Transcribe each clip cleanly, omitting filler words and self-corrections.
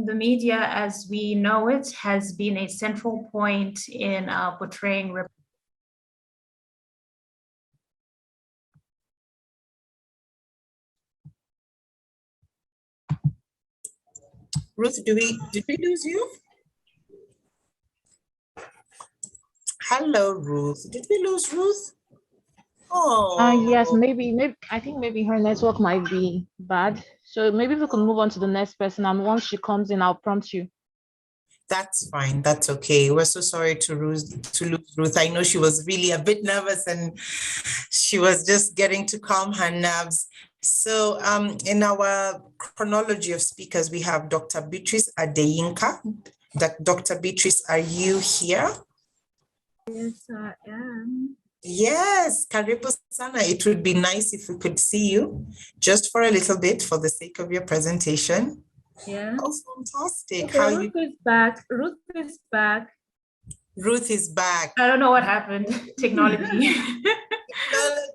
The media, as we know it, has been a central point in portraying Ruth, did we lose you? Hello, Ruth. Did we lose Ruth? Oh. Yes, maybe. I think maybe her network might be bad. So maybe we can move on to the next person. And once she comes in, I'll prompt you. That's fine. That's okay. We're so sorry to lose Ruth. I know she was really a bit nervous and she was just getting to calm her nerves. So in our chronology of speakers, we have Dr. Beatrice Adeyinka. Dr. Beatrice, are you here? Yes, I am. Yes, karibu sana. It would be nice if we could see you just for a little bit for the sake of your presentation. Yeah. Oh, fantastic. Okay, Ruth is back. Ruth is back. Ruth is back. I don't know what happened. Technology.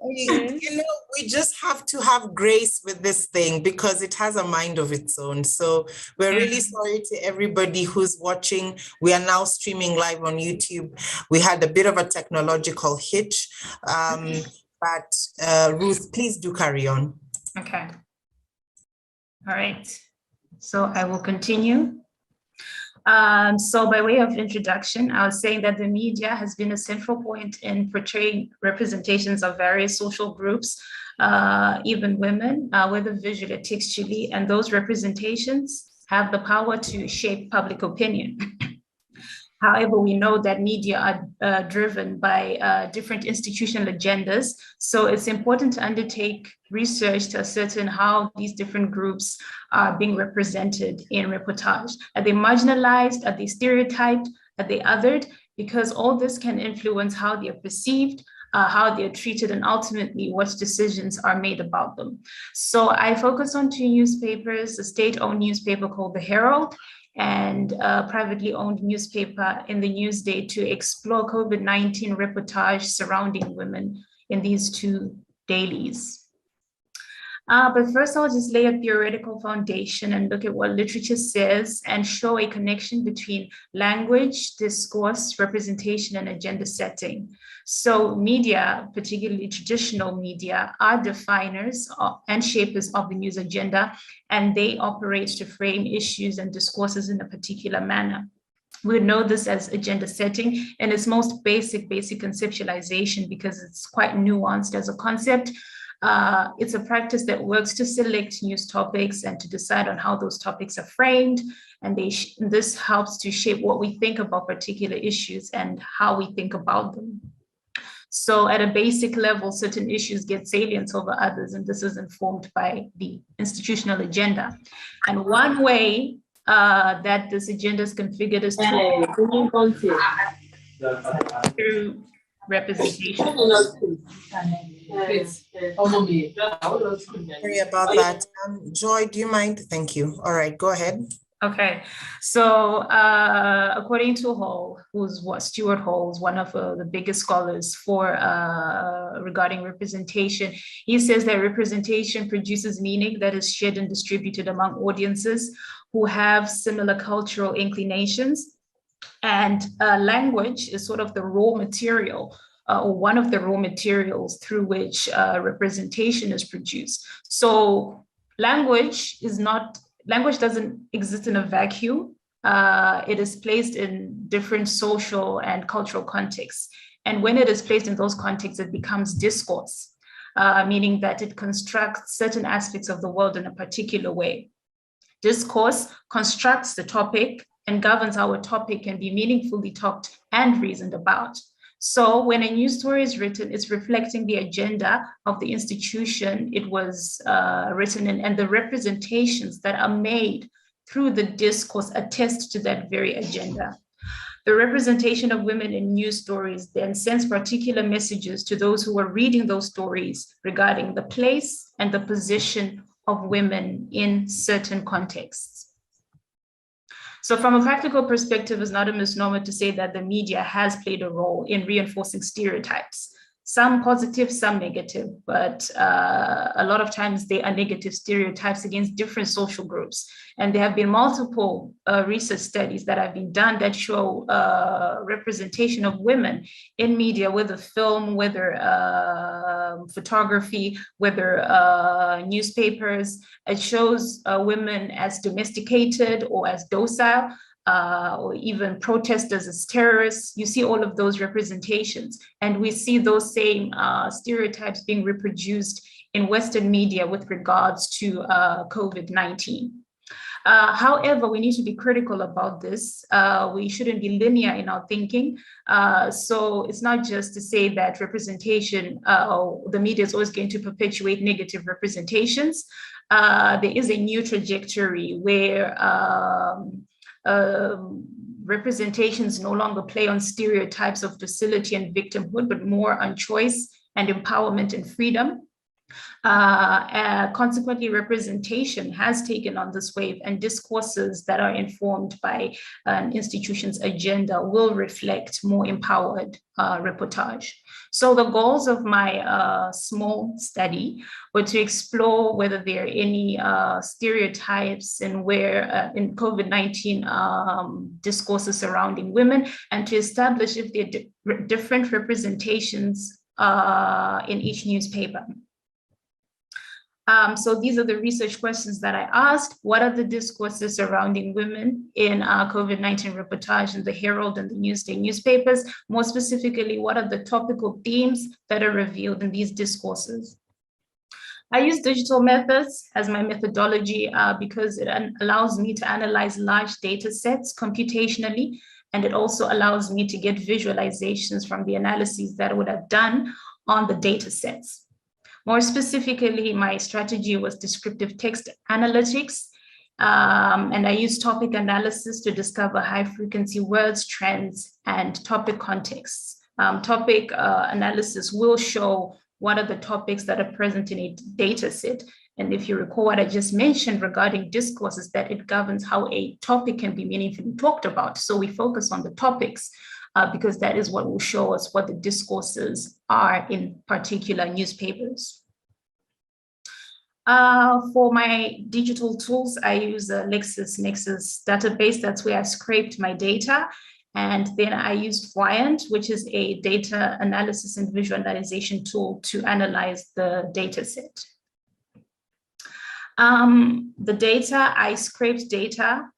Okay. You know, we just have to have grace with this thing because it has a mind of its own. So we're really sorry to everybody who's watching. We are now streaming live on YouTube. We had a bit of a technological hitch, but Ruth, please do carry on. Okay. All right. So I will continue. So by way of introduction, I was saying that the media has been a central point in portraying representations of various social groups, even women, whether visually or textually, and those representations have the power to shape public opinion. However, we know that media are driven by different institutional agendas. So it's important to undertake research to ascertain how these different groups are being represented in reportage. Are they marginalized? Are they stereotyped? Are they othered? Because all this can influence how they are perceived, how they're treated, and ultimately what decisions are made about them. So I focus on two newspapers, a state-owned newspaper called The Herald, and a privately owned newspaper in the Newsday to explore COVID-19 reportage surrounding women in these two dailies. But first, I'll just lay a theoretical foundation and look at what literature says and show a connection between language, discourse, representation, and agenda setting. So media, particularly traditional media, are definers and shapers of the news agenda, and they operate to frame issues and discourses in a particular manner. We know this as agenda setting in its most basic conceptualization because it's quite nuanced as a concept. It's a practice that works to select news topics and to decide on how those topics are framed. And this helps to shape what we think about particular issues and how we think about them. So at a basic level, certain issues get salience over others, and this is informed by the institutional agenda. And one way that this agenda is configured is through representation. Sorry about that. Joy, do you mind? Thank you. All right, go ahead. Okay, so according to Hall, Stuart Hall is one of the biggest scholars for regarding representation. He says that representation produces meaning that is shared and distributed among audiences who have similar cultural inclinations. And language is sort of the raw material or one of the raw materials through which representation is produced. So language doesn't exist in a vacuum. It is placed in different social and cultural contexts. And when it is placed in those contexts, it becomes discourse, meaning that it constructs certain aspects of the world in a particular way. Discourse constructs the topic and governs how a topic can be meaningfully talked and reasoned about. So when a news story is written, it's reflecting the agenda of the institution it was written in, and the representations that are made through the discourse attest to that very agenda. The representation of women in news stories then sends particular messages to those who are reading those stories regarding the place and the position of women in certain contexts. So from a practical perspective, it's not a misnomer to say that the media has played a role in reinforcing stereotypes. some positive, some negative, but a lot of times they are negative stereotypes against different social groups. And there have been multiple research studies that have been done that show representation of women in media, whether film, whether photography, whether newspapers. It shows women as domesticated or as docile, or even protesters as terrorists. You see all of those representations, and we see those same stereotypes being reproduced in Western media with regards to COVID-19. However, we need to be critical about this. We shouldn't be linear in our thinking. So it's not just to say that representation, the media is always going to perpetuate negative representations. There is a new trajectory where representations no longer play on stereotypes of docility and victimhood, but more on choice and empowerment and freedom. Consequently, representation has taken on this wave, and discourses that are informed by an institution's agenda will reflect more empowered reportage. So the goals of my small study were to explore whether there are any stereotypes in where in COVID-19 discourses surrounding women, and to establish if there are different representations in each newspaper. So these are the research questions that I asked. What are the discourses surrounding women in COVID-19 reportage in the Herald and the Newsday newspapers? More specifically, what are the topical themes that are revealed in these discourses? I use digital methods as my methodology because it allows me to analyze large data sets computationally, and it also allows me to get visualizations from the analyses that I would have done on the data sets. More specifically, my strategy was descriptive text analytics, and I used topic analysis to discover high-frequency words, trends, and topic contexts. Topic analysis will show what are the topics that are present in a data set. And if you recall what I just mentioned regarding discourses, that it governs how a topic can be meaningfully talked about. So we focus on the topics because that is what will show us what the discourses are in particular newspapers. For my digital tools, I use a LexisNexis database. That's where I scraped my data. And then I used Voyant, which is a data analysis and visualization tool to analyze the data set. The data, I scraped data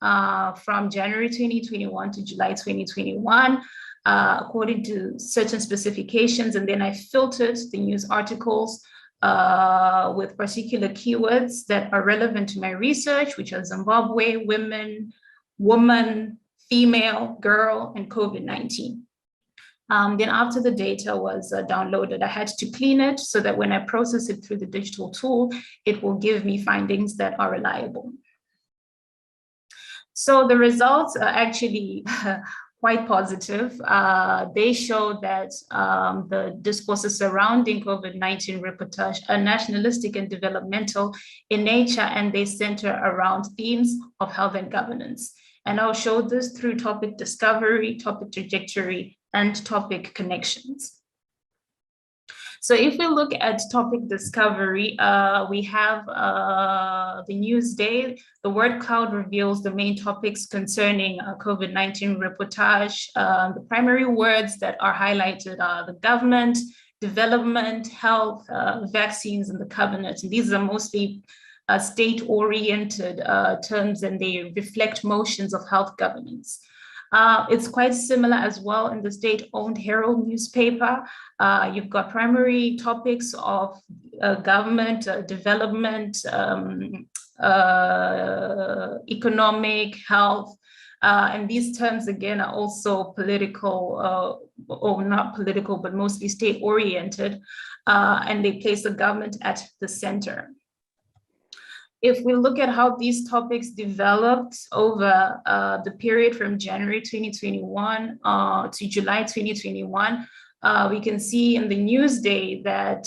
from January 2021 to July 2021, according to certain specifications, and then I filtered the news articles with particular keywords that are relevant to my research, which are Zimbabwe, women, woman, female, girl, and COVID-19. Then after the data was downloaded, I had to clean it so that when I process it through the digital tool, it will give me findings that are reliable. So the results are actually quite positive. They show that the discourses surrounding COVID-19 reportage are nationalistic and developmental in nature, and they center around themes of health and governance. And I'll show this through topic discovery, topic trajectory, and topic connections. So if we look at topic discovery, we have the Newsday. The word cloud reveals the main topics concerning COVID-19 reportage. The primary words that are highlighted are the government, development, health, vaccines, and the cabinet. And these are mostly state-oriented terms, and they reflect motions of health governance. It's quite similar as well in the state-owned Herald newspaper. You've got primary topics of government, development, economic, health, and these terms again are also political, or not political, but mostly state-oriented, and they place the government at the center. If we look at how these topics developed over the period from January 2021 to July 2021, we can see in the Newsday that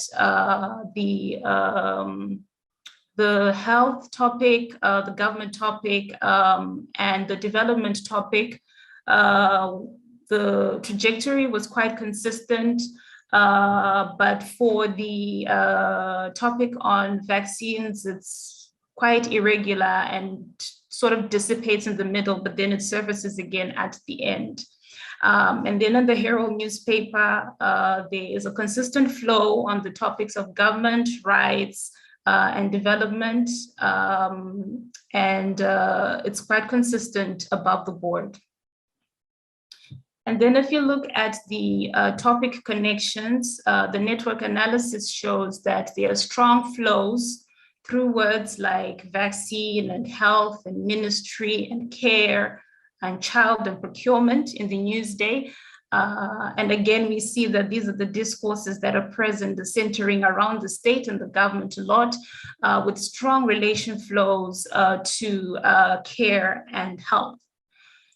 the health topic, the government topic, and the development topic, the trajectory was quite consistent. But for the topic on vaccines, it's quite irregular and sort of dissipates in the middle, but then it surfaces again at the end. And then in the Herald newspaper, there is a consistent flow on the topics of government, rights, and development. And it's quite consistent above the board. And then if you look at the topic connections, the network analysis shows that there are strong flows through words like vaccine and health and ministry and care and child and procurement in the Newsday. And again, we see that these are the discourses that are present, centering around the state and the government a lot, with strong relation flows to care and health.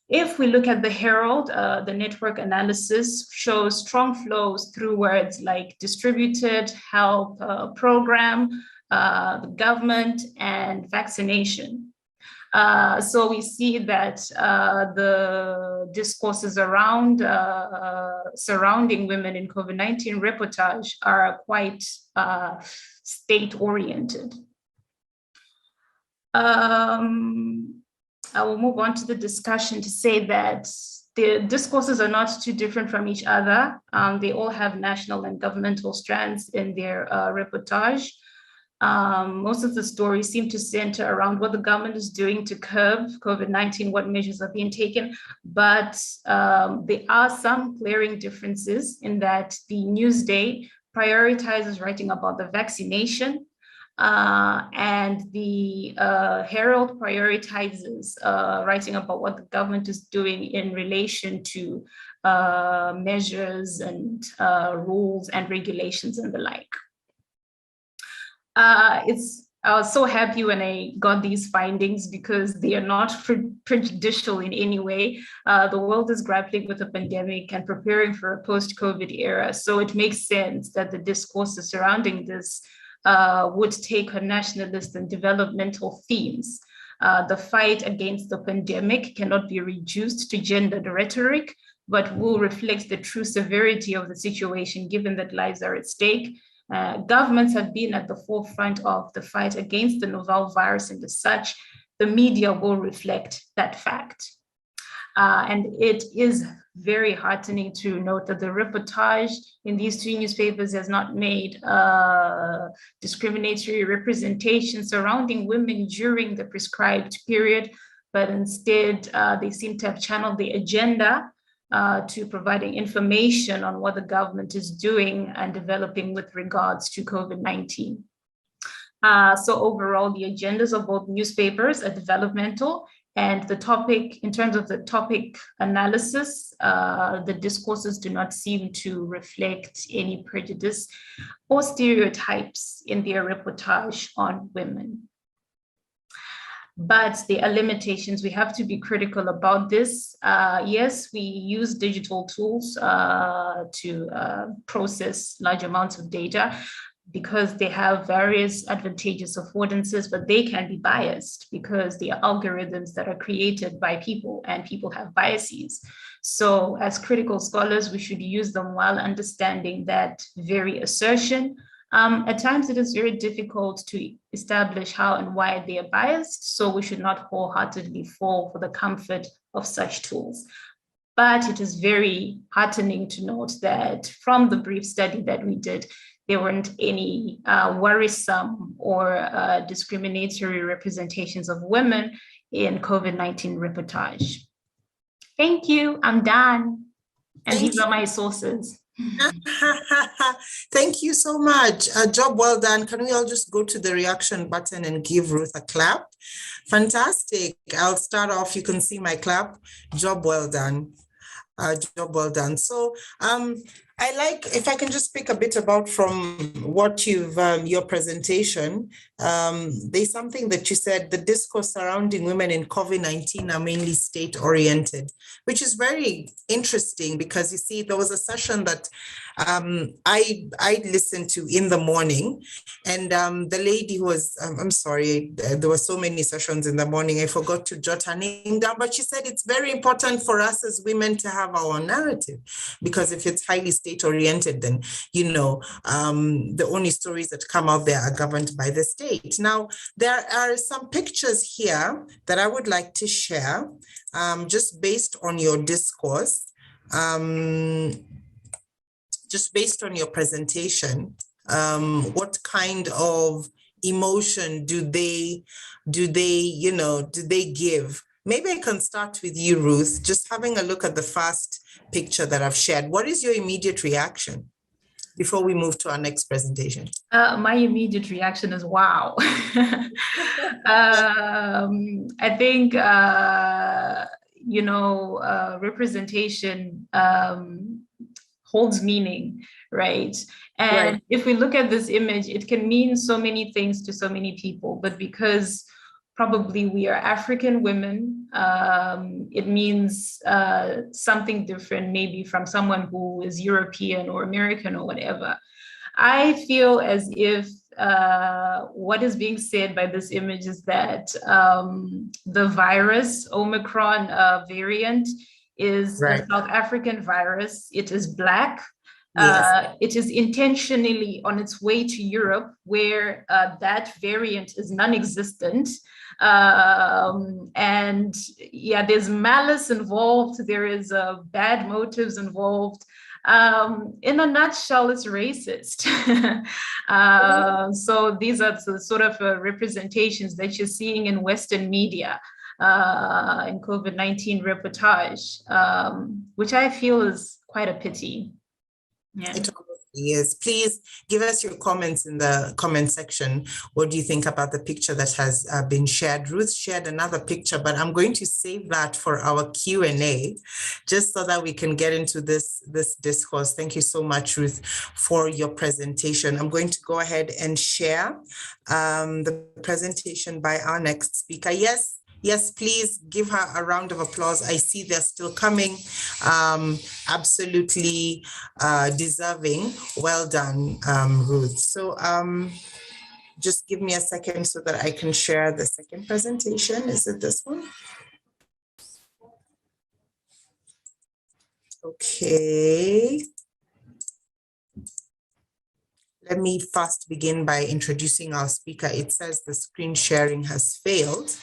If we look at the Herald, the network analysis shows strong flows through words like distributed, health program, the government, and vaccination. So we see that the discourses around surrounding women in COVID-19 reportage are quite state-oriented. I will move on to the discussion to say that the discourses are not too different from each other. They all have national and governmental strands in their reportage. Most of the stories seem to center around what the government is doing to curb COVID-19, what measures are being taken, but there are some glaring differences in that the Newsday prioritizes writing about the vaccination, and the Herald prioritizes writing about what the government is doing in relation to measures and rules and regulations and the like. I was so happy when I got these findings because they are not prejudicial in any way. The world is grappling with a pandemic and preparing for a post-COVID era. So it makes sense that the discourses surrounding this would take on nationalist and developmental themes. The fight against the pandemic cannot be reduced to gendered rhetoric, but will reflect the true severity of the situation given that lives are at stake. Governments have been at the forefront of the fight against the novel virus, and as such, the media will reflect that fact. And it is very heartening to note that the reportage in these two newspapers has not made discriminatory representation surrounding women during the prescribed period, but instead they seem to have channeled the agenda to providing information on what the government is doing and developing with regards to COVID-19. So overall, the agendas of both newspapers are developmental, and the topic, in terms of the topic analysis, the discourses do not seem to reflect any prejudice or stereotypes in their reportage on women. But there are limitations. We have to be critical about this. Yes, we use digital tools to process large amounts of data, because they have various advantageous affordances, but they can be biased because they are algorithms that are created by people, and people have biases. So as critical scholars, we should use them while understanding that very assertion. At times it is very difficult to establish how and why they are biased, so we should not wholeheartedly fall for the comfort of such tools. But it is very heartening to note that from the brief study that we did, there weren't any worrisome or discriminatory representations of women in COVID-19 reportage. Thank you, I'm done. And these are my sources. Thank you so much. Job well done. Can we all just go to the reaction button and give Ruth a clap? Fantastic. I'll start off. You can see my clap. Job well done. Job well done. So I like, if I can just speak a bit about from what you've, your presentation, there's something that you said, the discourse surrounding women in COVID-19 are mainly state-oriented, which is very interesting because you see, there was a session that I listened to in the morning, and the lady who was, I'm sorry, there were so many sessions in the morning, I forgot to jot her name down, but she said it's very important for us as women to have our narrative, because if it's highly state-oriented, then, you know, the only stories that come out there are governed by the state. Now, there are some pictures here that I would like to share, just based on your discourse. Just based on your presentation, what kind of emotion do they give? Maybe I can start with you, Ruth, just having a look at the first picture that I've shared. What is your immediate reaction before we move to our next presentation? My immediate reaction is wow. I think, representation holds meaning, right? And Right. if we look at this image, it can mean so many things to so many people, but because probably we are African women, it means something different, maybe from someone who is European or American or whatever. I feel as if what is being said by this image is that the virus, Omicron variant, is Right. a South African virus. It is Black. Yes. It is intentionally on its way to Europe, where that variant is non-existent. And yeah, there's malice involved. There is bad motives involved. In a nutshell, it's racist. So these are the sort of representations that you're seeing in Western media, in COVID-19 reportage, which I feel is quite a pity. Yeah. It obviously is. Please give us your comments in the comment section. What do you think about the picture that has been shared? Ruth shared another picture, but I'm going to save that for our Q&A, just so that we can get into this discourse. Thank you so much, Ruth, for your presentation. I'm going to go ahead and share the presentation by our next speaker. Yes, please give her a round of applause. I see they're still coming. Absolutely deserving. Well done, Ruth. So just give me a second so that I can share the second presentation. Is it this one? Okay. Let me first begin by introducing our speaker. It says the screen sharing has failed.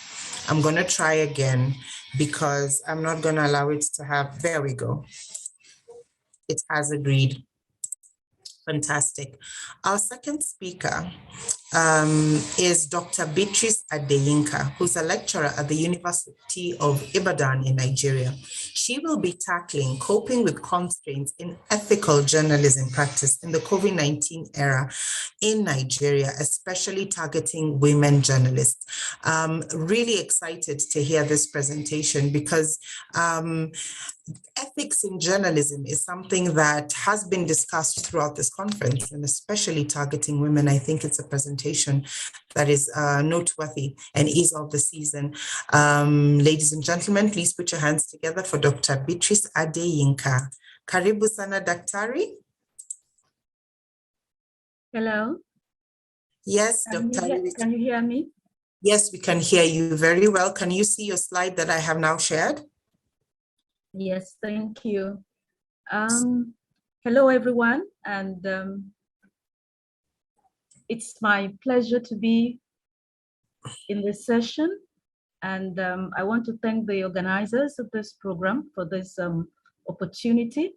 I'm going to try again because I'm not going to allow it to have, there we go. It has agreed. Fantastic. Our second speaker is Dr. Beatrice Adeyinka, who's a lecturer at the University of Ibadan in Nigeria. She will be tackling coping with constraints in ethical journalism practice in the COVID-19 era in Nigeria, especially targeting women journalists. Really excited to hear this presentation because ethics in journalism is something that has been discussed throughout this conference, and especially targeting women. I think it's a presentation that is noteworthy and is of the season. Ladies and gentlemen, please put your hands together for Dr. Beatrice Adeyinka. Karibu sana daktari. Hello. Yes, Can you hear me? Yes, we can hear you very well. Can you see your slide that I have now shared? Yes, thank you. Hello, everyone, and it's my pleasure to be in this session, and I want to thank the organizers of this program for this opportunity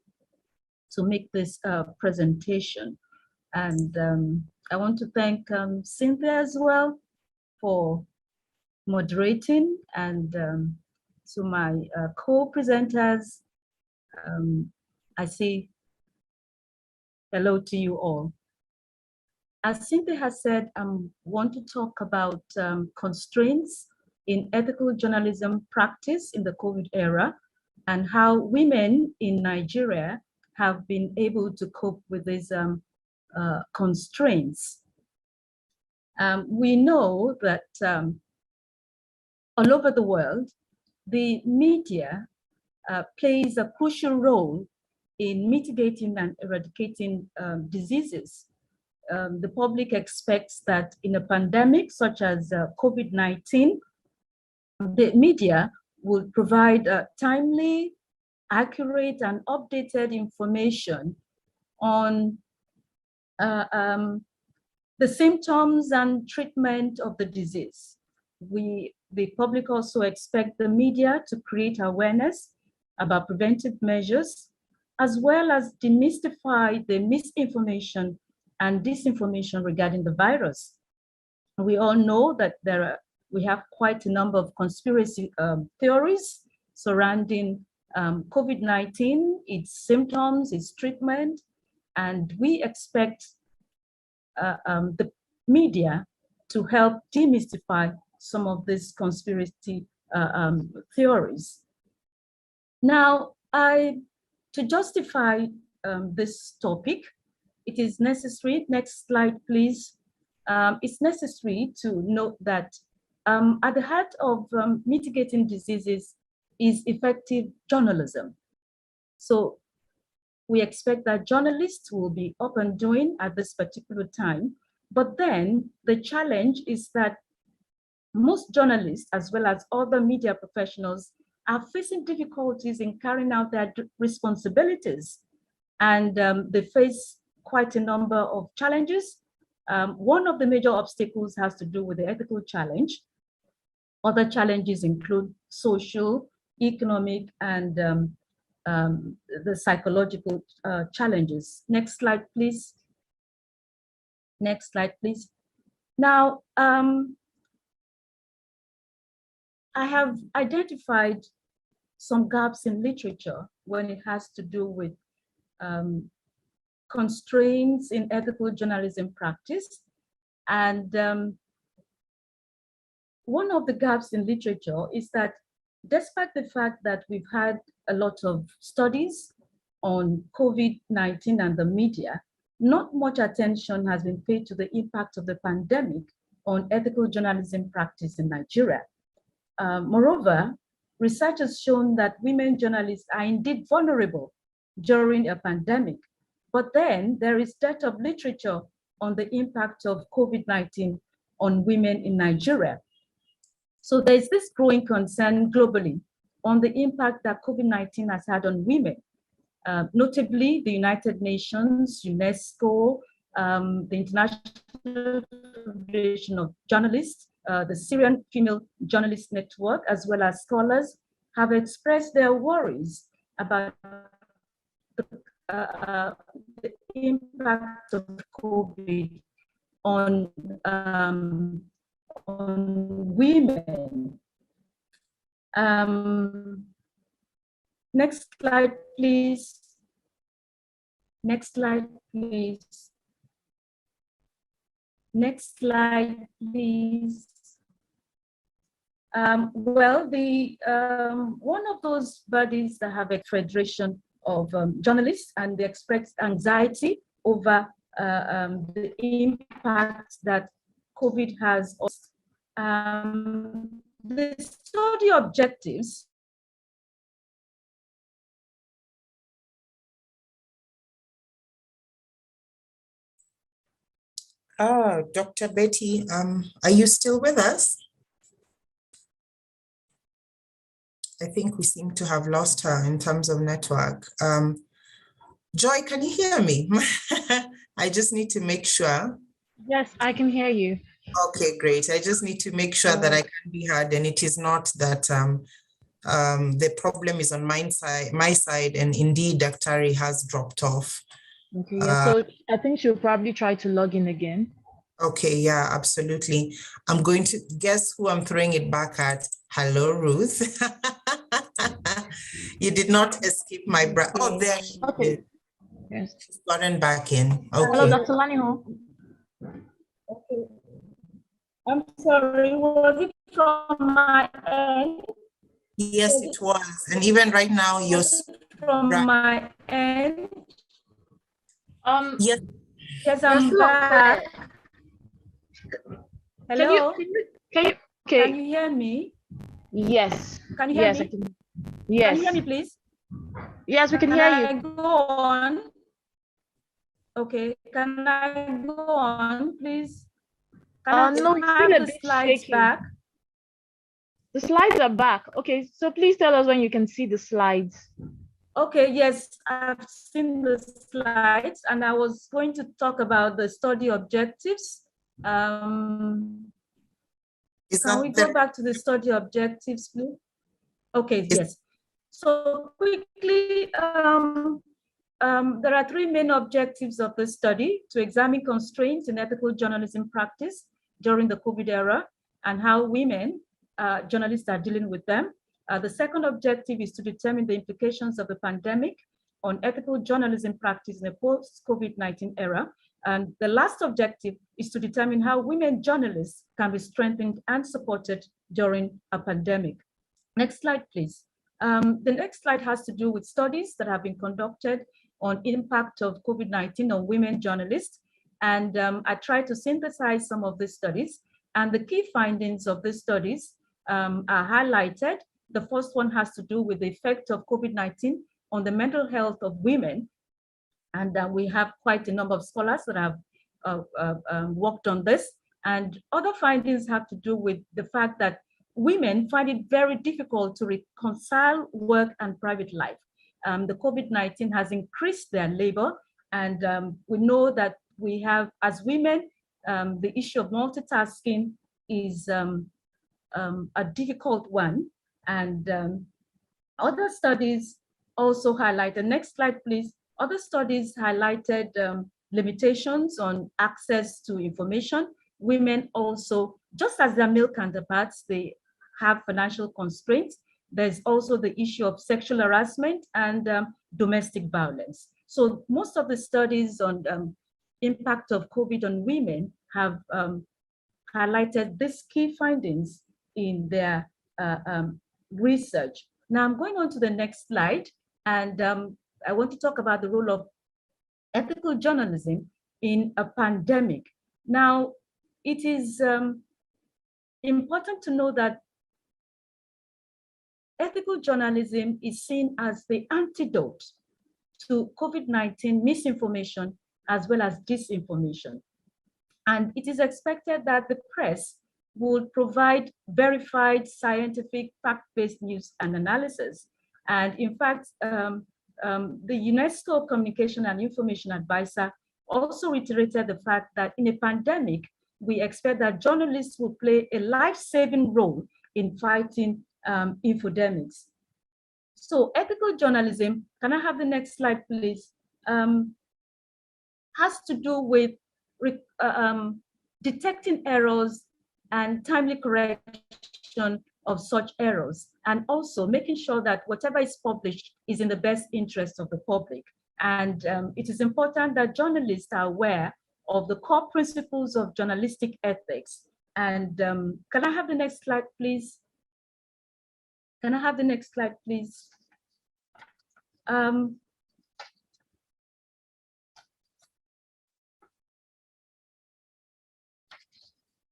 to make this presentation, and I want to thank Cynthia as well for moderating, and to my co-presenters, I say hello to you all. As Cynthia has said, I want to talk about constraints in ethical journalism practice in the COVID era and how women in Nigeria have been able to cope with these constraints. We know that all over the world, the media plays a crucial role in mitigating and eradicating diseases. The public expects that in a pandemic such as COVID-19, the media will provide timely, accurate, and updated information on the symptoms and treatment of the disease. The public also expect the media to create awareness about preventive measures, as well as demystify the misinformation and disinformation regarding the virus. We all know that we have quite a number of conspiracy theories surrounding COVID-19, its symptoms, its treatment, and we expect the media to help demystify some of these conspiracy theories. Now, to justify this topic, it is necessary, next slide please, it's necessary to note that at the heart of mitigating diseases is effective journalism. So we expect that journalists will be up and doing at this particular time, but then the challenge is that most journalists, as well as other media professionals, are facing difficulties in carrying out their responsibilities, and they face quite a number of challenges. One of the major obstacles has to do with the ethical challenge. Other challenges include social, economic, and the psychological challenges. Next slide, please. Next slide, please. Now, I have identified some gaps in literature when it has to do with constraints in ethical journalism practice. And one of the gaps in literature is that despite the fact that we've had a lot of studies on COVID-19 and the media, not much attention has been paid to the impact of the pandemic on ethical journalism practice in Nigeria. Moreover, research has shown that women journalists are indeed vulnerable during a pandemic, but then there is dearth of literature on the impact of COVID-19 on women in Nigeria. So there's this growing concern globally on the impact that COVID-19 has had on women, notably the United Nations, UNESCO, the International Federation of Journalists, the Syrian Female Journalist Network, as well as scholars, have expressed their worries about the impact of COVID on women. Next slide, please. Next slide, please. Next slide, please. Well, one of those bodies that have a federation of journalists, and they express anxiety over the impact that COVID has. The study objectives Dr. Betty, are you still with us? I think we seem to have lost her in terms of network. Joy, can you hear me? I just need to make sure. Yes, I can hear you. Okay, great. I just need to make sure that I can be heard, and it is not that the problem is on my side, and indeed, Dr. has dropped off. Okay, yeah, so I think she'll probably try to log in again. Okay, yeah, absolutely. I'm going to guess who I'm throwing it back at. Hello, Ruth. You did not escape my breath. Oh, there she is. Yes. She's gotten back in. Okay. Hello, Dr. Laninhun. Okay. I'm sorry, was it from my end? Yes, it was. And even right now, you're from my end. Yes. Yes, I'm back. Hello. Can you hear me? Yes. Can you hear yes, me? I can. Yes. Can you hear me, please? Yes, we can hear Can I you. go on? Okay, can I go on, please? Can I No, it's still have a the bit slides shaky. back? The slides are back. Okay, so please tell us when you can see the slides. Okay, yes, I've seen the slides, and I was going to talk about the study objectives. Is Can that we go back to the study objectives, please? Okay, yes. So quickly, there are three main objectives of the study: to examine constraints in ethical journalism practice during the COVID era and how women journalists are dealing with them. The second objective is to determine the implications of the pandemic on ethical journalism practice in a post-COVID-19 era. And the last objective is to determine how women journalists can be strengthened and supported during a pandemic. Next slide, please. The next slide has to do with studies that have been conducted on impact of COVID-19 on women journalists. And I tried to synthesize some of these studies. And the key findings of these studies are highlighted. The first one has to do with the effect of COVID-19 on the mental health of women. And we have quite a number of scholars that have worked on this. And other findings have to do with the fact that women find it very difficult to reconcile work and private life. The COVID-19 has increased their labor, and we know that we have, as women, the issue of multitasking is a difficult one. And other studies also highlight, the next slide, please. Other studies highlighted limitations on access to information. Women also, just as their male counterparts, they have financial constraints. There's also the issue of sexual harassment and domestic violence. So most of the studies on impact of COVID on women have highlighted these key findings in their research. Now I'm going on to the next slide, and I want to talk about the role of ethical journalism in a pandemic. Now, it is important to know that ethical journalism is seen as the antidote to COVID-19 misinformation as well as disinformation. And it is expected that the press would provide verified scientific fact-based news and analysis. And in fact, the UNESCO Communication and Information Advisor also reiterated the fact that in a pandemic, we expect that journalists will play a life-saving role in fighting infodemics. So ethical journalism, can I have the next slide, please? Has to do with detecting errors and timely correction of such errors, and also making sure that whatever is published is in the best interest of the public. And it is important that journalists are aware of the core principles of journalistic ethics. And can I have the next slide, please? Can I have the next slide, please?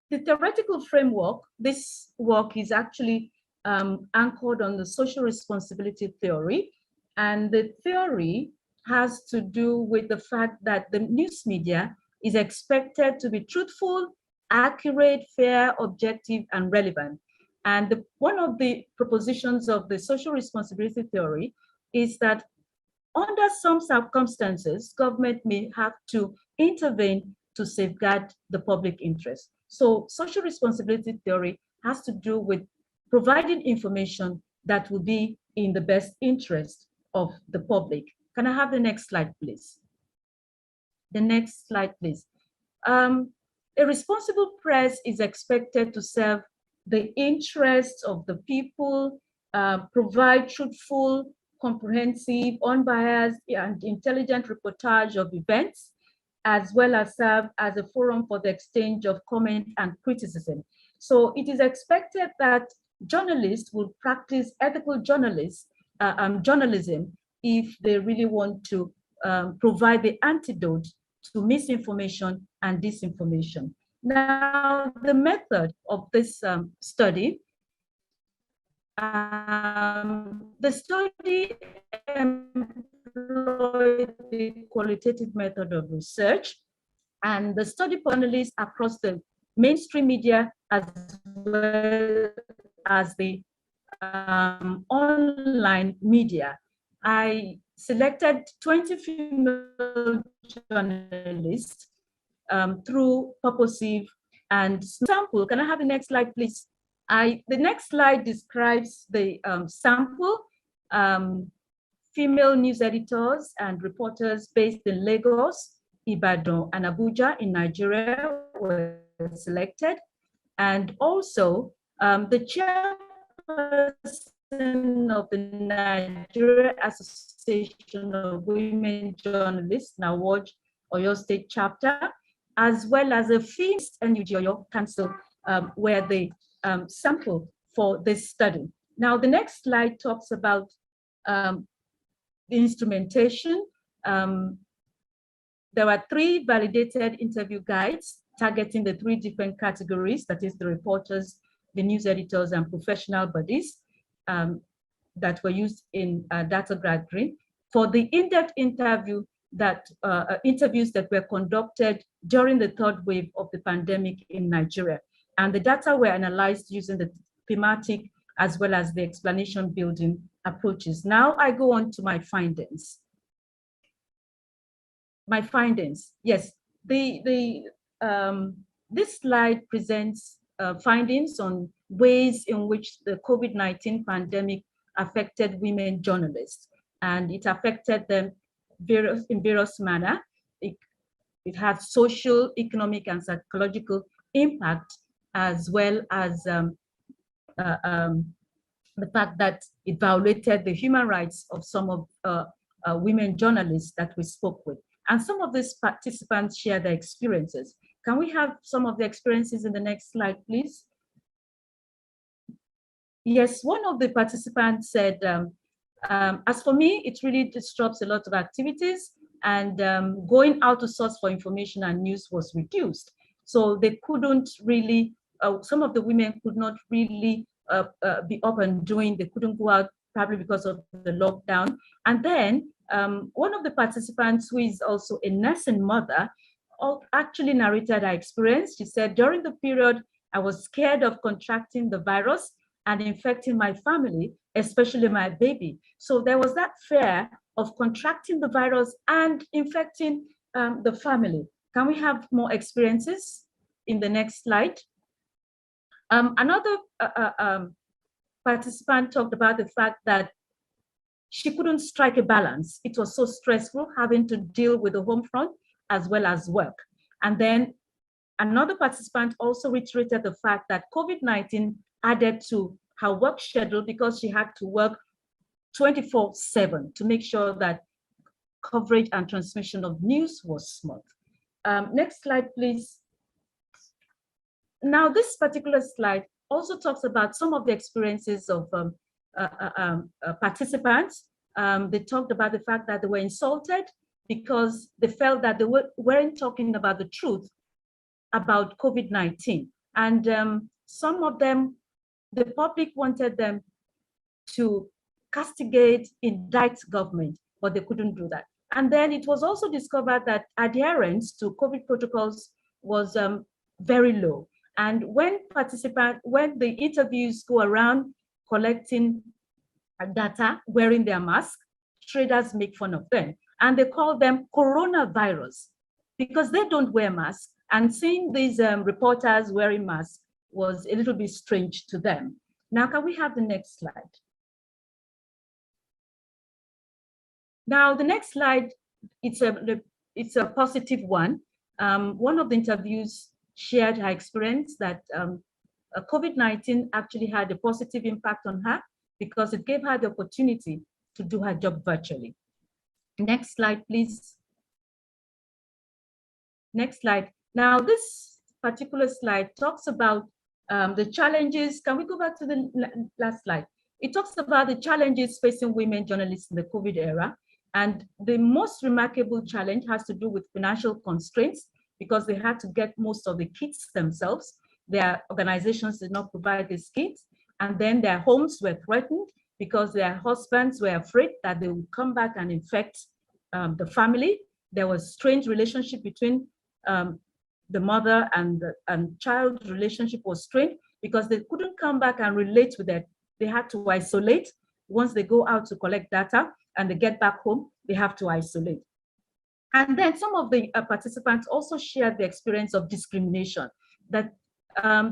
The theoretical framework, this work is actually anchored on the social responsibility theory. And the theory has to do with the fact that the news media is expected to be truthful, accurate, fair, objective, and relevant. And one of the propositions of the social responsibility theory is that under some circumstances, government may have to intervene to safeguard the public interest. So social responsibility theory has to do with providing information that will be in the best interest of the public. Can I have the next slide, please? The next slide, please. A responsible press is expected to serve the interests of the people, provide truthful, comprehensive, unbiased, and intelligent reportage of events, as well as serve as a forum for the exchange of comment and criticism. So it is expected that journalists will practice ethical journalism if they really want to provide the antidote to misinformation and disinformation. Now, the method of this study The study employed the qualitative method of research, and the study panelists across the mainstream media as well as the online media. I selected 20 female journalists through purposive and sample. Can I have the next slide, please? The next slide describes the sample. Female news editors and reporters based in Lagos, Ibadan, and Abuja in Nigeria were selected. And also the chairperson of the Nigeria Association of Women Journalists, NAWOJ, Oyo State chapter, as well as a FIMS and Oyo Council were the sample for this study. Now, the next slide talks about the instrumentation. There are 3 validated interview guides targeting the 3 different categories, that is the reporters, the news editors, and professional bodies that were used in data gathering. For the in-depth interviews that were conducted during the 3rd wave of the pandemic in Nigeria. And the data were analyzed using the thematic as well as the explanation building approaches. Now I go on to my findings. My findings, yes. This slide presents findings on ways in which the COVID-19 pandemic affected women journalists, and it affected them in various manner. It had social, economic, and psychological impact, as well as the fact that it violated the human rights of some of women journalists that we spoke with. And some of these participants share their experiences. Can we have some of the experiences in the next slide, please? Yes, one of the participants said, as for me, it really disrupts a lot of activities, and going out to source for information and news was reduced. So they couldn't really, some of the women could not really be up and doing, they couldn't go out probably because of the lockdown. And then one of the participants, who is also a nursing mother, actually narrated her experience. She said, during the period, I was scared of contracting the virus and infecting my family, especially my baby. So there was that fear of contracting the virus and infecting the family. Can we have more experiences in the next slide? Another participant talked about the fact that she couldn't strike a balance. It was so stressful having to deal with the home front as well as work. And then another participant also reiterated the fact that COVID-19 added to her work schedule because she had to work 24/7 to make sure that coverage and transmission of news was smooth. Next slide, please. Now, this particular slide also talks about some of the experiences of participants. They talked about the fact that they were insulted because they felt that they weren't talking about the truth about COVID-19. And some of them, the public wanted them to castigate, indict government, but they couldn't do that. And then it was also discovered that adherence to COVID protocols was very low. And when the interviews go around collecting data, wearing their mask, traders make fun of them. And they call them coronavirus because they don't wear masks. And seeing these reporters wearing masks was a little bit strange to them. Now, can we have the next slide? Now, the next slide, it's a positive one. One of the interviews shared her experience that COVID-19 actually had a positive impact on her because it gave her the opportunity to do her job virtually. Next slide, please. Next slide. Now, this particular slide talks about the challenges. Can we go back to the last slide? It talks about the challenges facing women journalists in the COVID era. And the most remarkable challenge has to do with financial constraints because they had to get most of the kits themselves. Their organizations did not provide these kits. and then their homes were threatened because their husbands were afraid that they would come back and infect the family. There was strained relationship between the mother and child relationship was strained because they couldn't come back and relate with it. They had to isolate. Once they go out to collect data and they get back home, they have to isolate. And then some of the participants also shared the experience of discrimination, that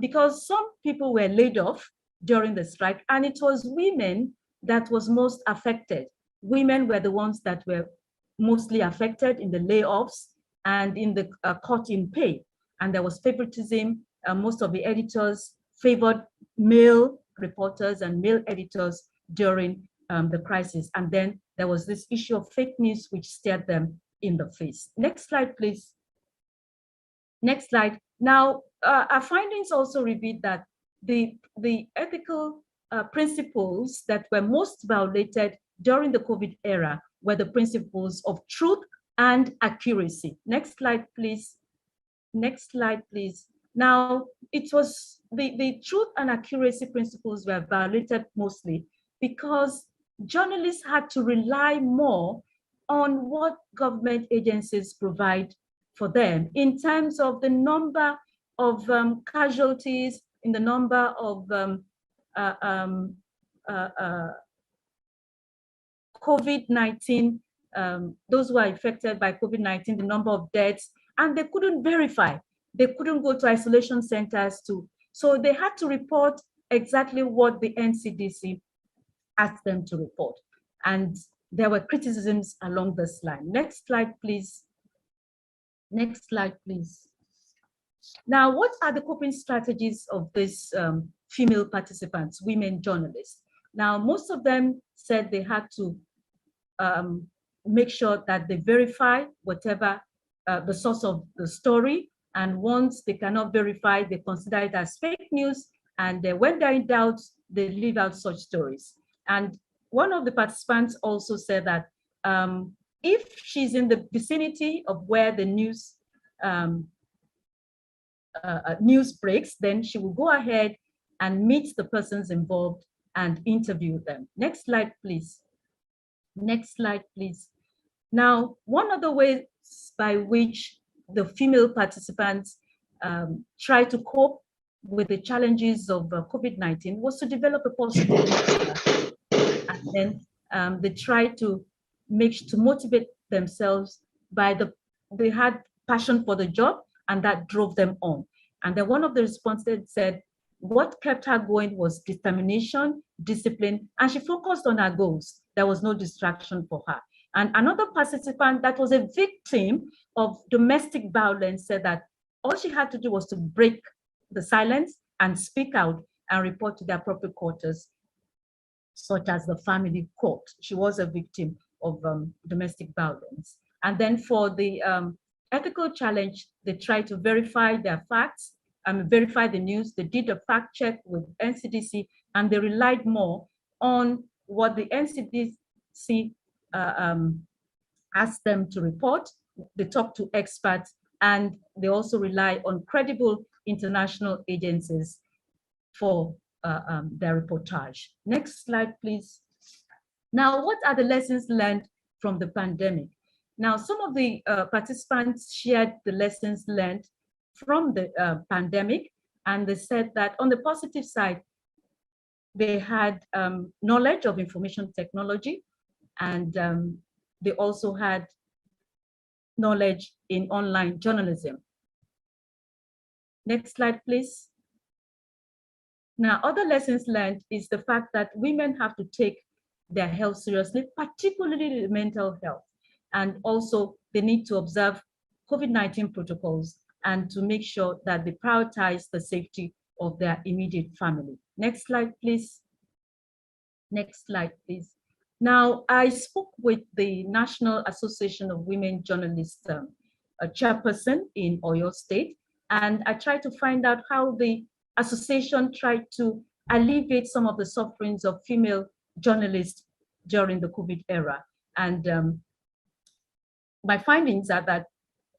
because some people were laid off during the strike, and it was women that was most affected. Women were the ones that were mostly affected in the layoffs and in the cut in pay. And there was favoritism. Most of the editors favored male reporters and male editors during the crisis. And then there was this issue of fake news, which stared them in the face. Next slide, please. Next slide. Now, our findings also reveal that the ethical principles that were most violated during the COVID era were the principles of truth and accuracy. Next slide, please. Next slide, please. Now, it was the truth and accuracy principles were violated mostly because journalists had to rely more on what government agencies provide for them in terms of the number of casualties, in the number of COVID-19, those who are affected by COVID-19, the number of deaths, and they couldn't verify. They couldn't go to isolation centers so they had to report exactly what the NCDC asked them to report. And there were criticisms along this line. Next slide, please. Next slide, please. Now, what are the coping strategies of these female participants, women journalists? Now, most of them said they had to make sure that they verify whatever the source of the story. And once they cannot verify, they consider it as fake news. And when they're in doubt, they leave out such stories. And one of the participants also said that if she's in the vicinity of where the news news breaks, then she will go ahead and meet the persons involved and interview them. Next slide, please. Next slide, please. Now, one of the ways by which the female participants try to cope with the challenges of COVID-19 was to develop a positive nature. And then they try to motivate themselves by they had passion for the job, and that drove them on. And then one of the respondents said, what kept her going was determination, discipline, and she focused on her goals. There was no distraction for her. And another participant that was a victim of domestic violence said that all she had to do was to break the silence and speak out and report to the appropriate quarters, such as the family court. She was a victim of domestic violence. And then for the ethical challenge, they tried to verify their facts and verify the news. They did a fact check with NCDC, and they relied more on what the NCDC asked them to report. They talked to experts, and they also rely on credible international agencies for their reportage. Next slide, please. Now, what are the lessons learned from the pandemic? Now, some of the participants shared the lessons learned from the pandemic, and they said that on the positive side, they had knowledge of information technology, and they also had knowledge in online journalism. Next slide, please. Now, other lessons learned is the fact that women have to take their health seriously, particularly mental health. And also they need to observe COVID-19 protocols and to make sure that they prioritize the safety of their immediate family. Next slide, please. Next slide, please. Now, I spoke with the National Association of Women Journalists chairperson in Oyo State, and I tried to find out how the association tried to alleviate some of the sufferings of female journalists during the COVID era. And my findings are that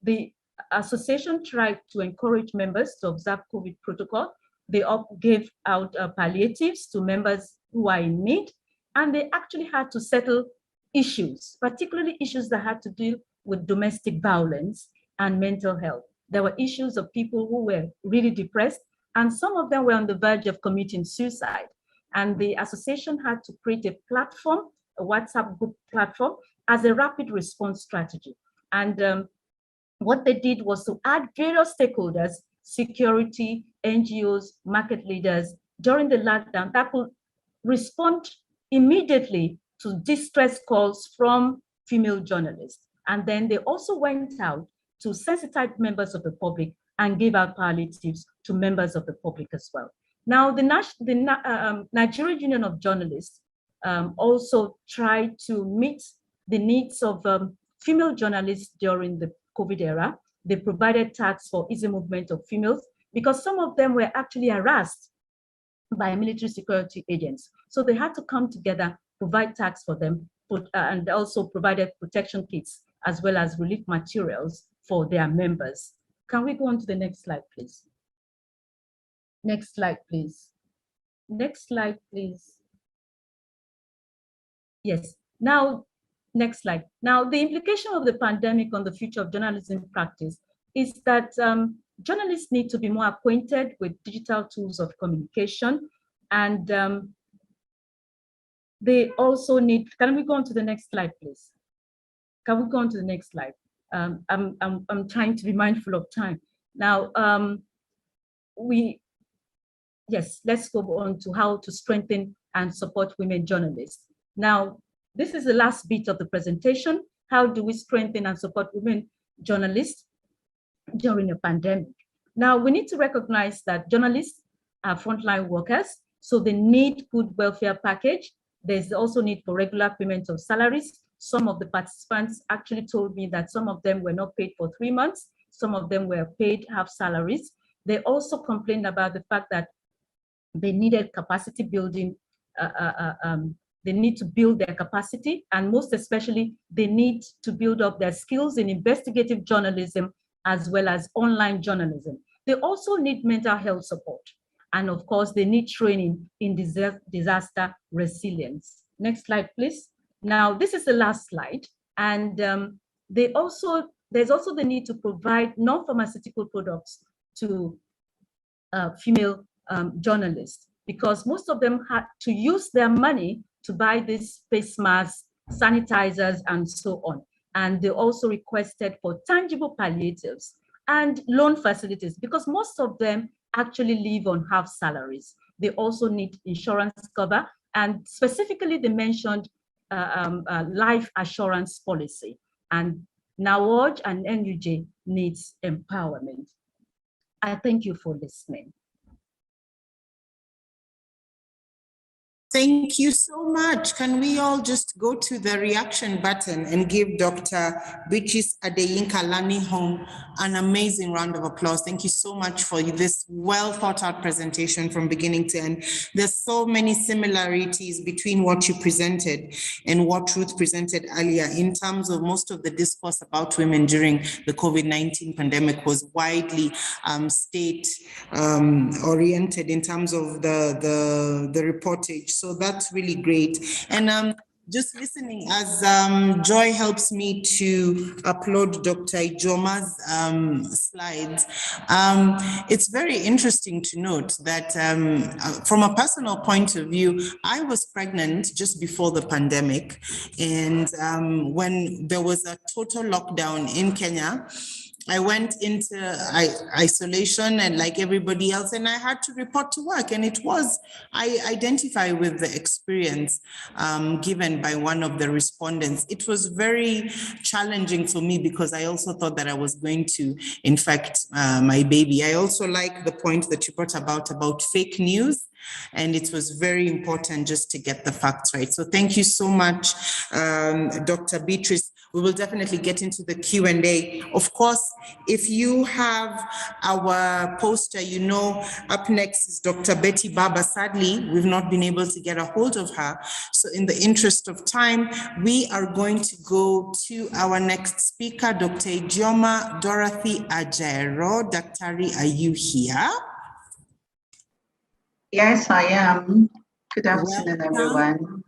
the association tried to encourage members to observe COVID protocol They gave out palliatives to members who are in need, and they actually had to settle issues, particularly issues that had to do with domestic violence and mental health. There were issues of people who were really depressed, and some of them were on the verge of committing suicide. And the association had to create a platform, a WhatsApp group platform, as a rapid response strategy. And what they did was to add various stakeholders, security, NGOs, market leaders, during the lockdown that could respond immediately to distress calls from female journalists. And then they also went out to sensitize members of the public and gave out palliatives to members of the public as well. Now, the Nigerian Union of Journalists also tried to meet the needs of female journalists during the COVID era. They provided tags for easy movement of females because some of them were actually harassed by military security agents. So they had to come together, provide tags for them, and also provided protection kits as well as relief materials for their members. Can we go on to the next slide, please? Next slide, please. Next slide, please. Yes. Now, next slide. Now, the implication of the pandemic on the future of journalism practice is that journalists need to be more acquainted with digital tools of communication, and they also need, can we go on to the next slide, please? Can we go on to the next slide? I'm trying to be mindful of time. Now, yes, let's go on to how to strengthen and support women journalists. Now, this is the last bit of the presentation. How do we strengthen and support women journalists during a pandemic? Now, we need to recognize that journalists are frontline workers, so they need good welfare package. There's also need for regular payment of salaries. Some of the participants actually told me that some of them were not paid for 3 months. Some of them were paid half salaries. They also complained about the fact that they needed capacity building. They need to build their capacity, and most especially, they need to build up their skills in investigative journalism as well as online journalism. They also need mental health support. And of course, they need training in disaster resilience. Next slide, please. Now, this is the last slide. And there's also the need to provide non-pharmaceutical products to female journalists, because most of them had to use their money to buy these face masks, sanitizers, and so on. And they also requested for tangible palliatives and loan facilities, because most of them actually live on half salaries. They also need insurance cover, and specifically they mentioned life assurance policy. And NAWOJ and NUJ needs empowerment. I thank you for listening. Thank you so much. Can we all just go to the reaction button and give Dr. Beatrice Adeyinka Laninhun an amazing round of applause. Thank you so much for this well thought out presentation from beginning to end. There's so many similarities between what you presented and what Ruth presented earlier in terms of most of the discourse about women during the COVID-19 pandemic was widely state oriented in terms of the reportage. So that's really great. And just listening as Joy helps me to upload Dr. Ijeoma's slides, it's very interesting to note that from a personal point of view, I was pregnant just before the pandemic. And when there was a total lockdown in Kenya, I went into isolation and like everybody else, and I had to report to work. And I identify with the experience given by one of the respondents. It was very challenging for me because I also thought that I was going to infect my baby. I also like the point that you brought about fake news. And it was very important just to get the facts right. So thank you so much, Dr. Beatrice. We will definitely get into the Q&A. Of course, if you have our poster, you know, up next is Dr. Betty Baba. Sadly, we've not been able to get a hold of her. So in the interest of time, we are going to go to our next speaker, Dr. Ijeoma Dorothy Ajaero. Daktari, are you here? Yes, I am. Good afternoon, Welcome. everyone.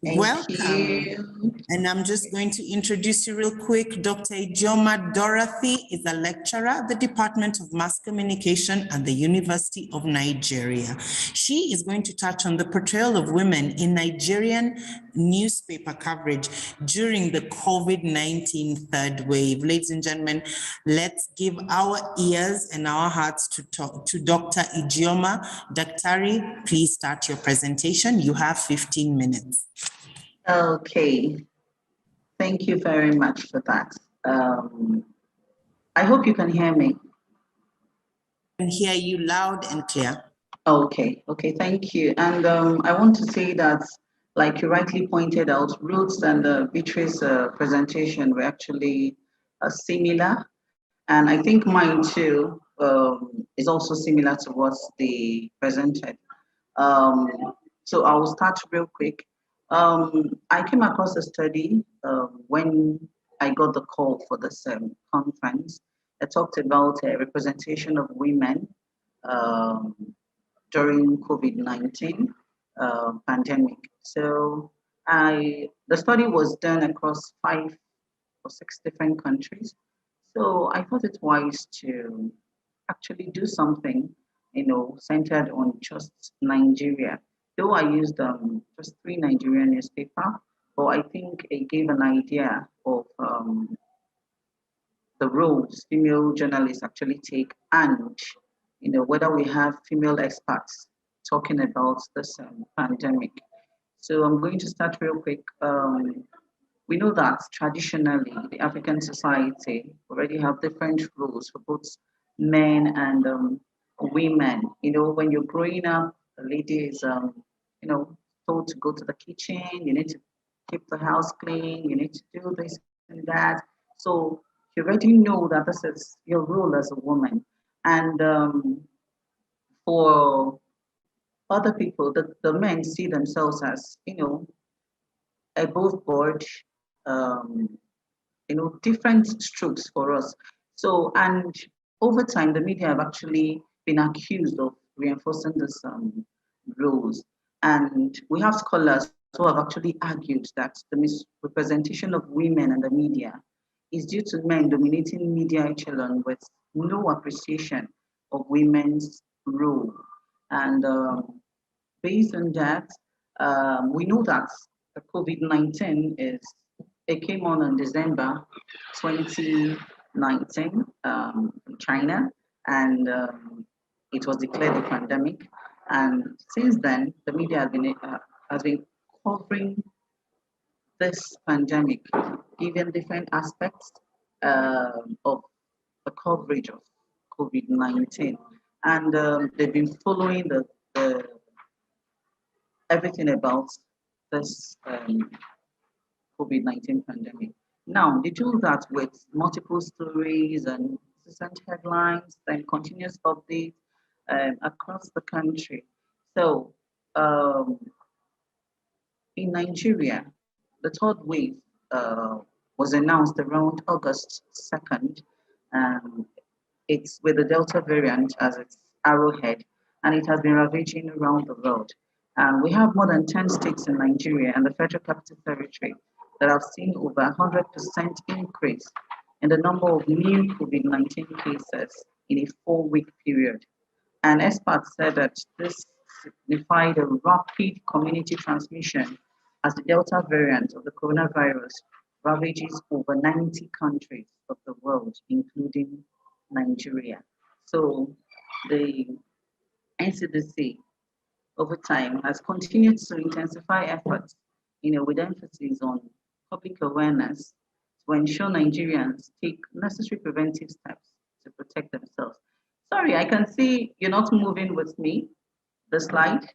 Thank Welcome. you. And I'm just going to introduce you real quick. Dr. Ijeoma Dorothy is a lecturer at the Department of Mass Communication at the University of Nigeria. She is going to touch on the portrayal of women in Nigerian newspaper coverage during the COVID-19 third wave. Ladies and gentlemen, let's give our ears and our hearts to Dr. Ijeoma. Daktari, please start your presentation. You have 15 minutes. Okay. Thank you very much for that. I hope you can hear me. I can hear you loud and clear. Okay, thank you. And I want to say that, like you rightly pointed out, Ruth's and Beatrice's presentation were actually similar. And I think mine too is also similar to what they presented. So I will start real quick. I came across a study when I got the call for this conference. It talked about a representation of women during COVID-19 pandemic. So the study was done across 5 or 6 different countries. So I thought it wise to actually do something, centered on just Nigeria. Though I used just 3 Nigerian newspaper, but I think it gave an idea of the roles female journalists actually take, and whether we have female experts talking about this pandemic. So I'm going to start real quick. We know that traditionally the African society already have different rules for both men and women. When you're growing up, a lady is told to go to the kitchen, you need to keep the house clean, you need to do this and that. So you already know that this is your role as a woman. And for other people, the men see themselves as, above board, um, different strokes for us. So, and over time, the media have actually been accused of reinforcing this roles. And we have scholars who have actually argued that the misrepresentation of women in the media is due to men dominating media echelon with no appreciation of women's role. And based on that, we know that the COVID-19 it came on in December 2019 in China, and it was declared a pandemic. And since then, the media has been covering this pandemic, giving different aspects of the coverage of COVID-19. And they've been following the everything about this COVID-19 pandemic. Now, they do that with multiple stories and consistent headlines and continuous updates across the country. So, in Nigeria, the third wave was announced around August 2nd. It's with the Delta variant as its arrowhead, and it has been ravaging around the world. We have more than 10 states in Nigeria and the Federal Capital Territory that have seen over 100% increase in the number of new COVID-19 cases in a 4-week period. And experts said that this signified a rapid community transmission as the Delta variant of the coronavirus ravages over 90 countries of the world, including Nigeria. So the NCDC over time has continued to intensify efforts, with emphasis on public awareness to ensure Nigerians take necessary preventive steps to protect themselves. Sorry, I can see you're not moving with me, the slide.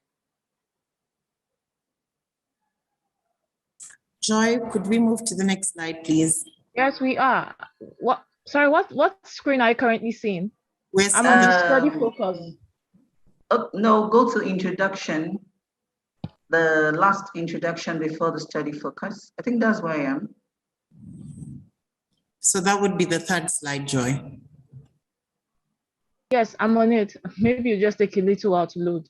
Joy, could we move to the next slide, please? Yes, we are. Sorry, what screen are you currently seeing? I'm on the study focus. Oh, no, go to introduction. The last introduction before the study focus. I think that's where I am. So that would be the 3rd slide, Joy. Yes, I'm on it. Maybe you just take a little while to load.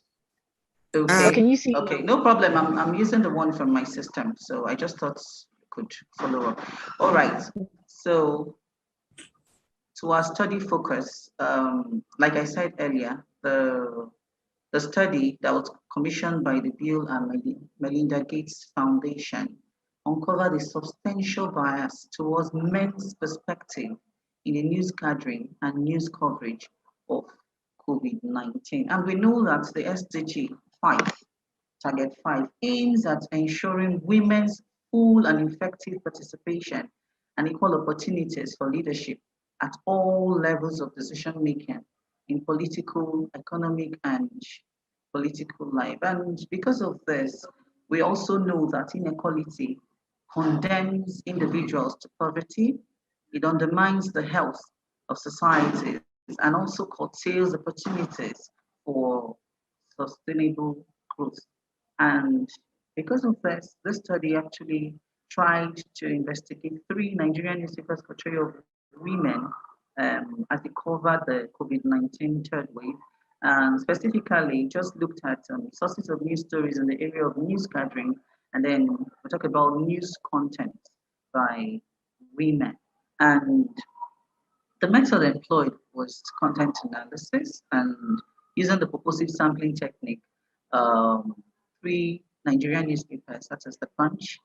Okay. Can you see? Okay, no problem. I'm using the one from my system, so I just thought you could follow up. All right. So to our study focus, like I said earlier, the study that was commissioned by the Bill and Melinda Gates Foundation uncovered a substantial bias towards men's perspective in the news gathering and news coverage of COVID-19. And we know that the SDG 5, Target 5, aims at ensuring women's full and effective participation and equal opportunities for leadership at all levels of decision making in political, economic, and political life. And because of this, we also know that inequality condemns individuals to poverty, it undermines the health of societies, and also curtails opportunities for sustainable growth. And because of this study actually tried to investigate three Nigerian newspapers' portrayal of women as they covered the COVID-19 third wave, and specifically just looked at sources of news stories in the area of news gathering, and then we talk about news content by women. And the method employed was content analysis, and using the purposive sampling technique, three Nigerian newspapers such as The Punch,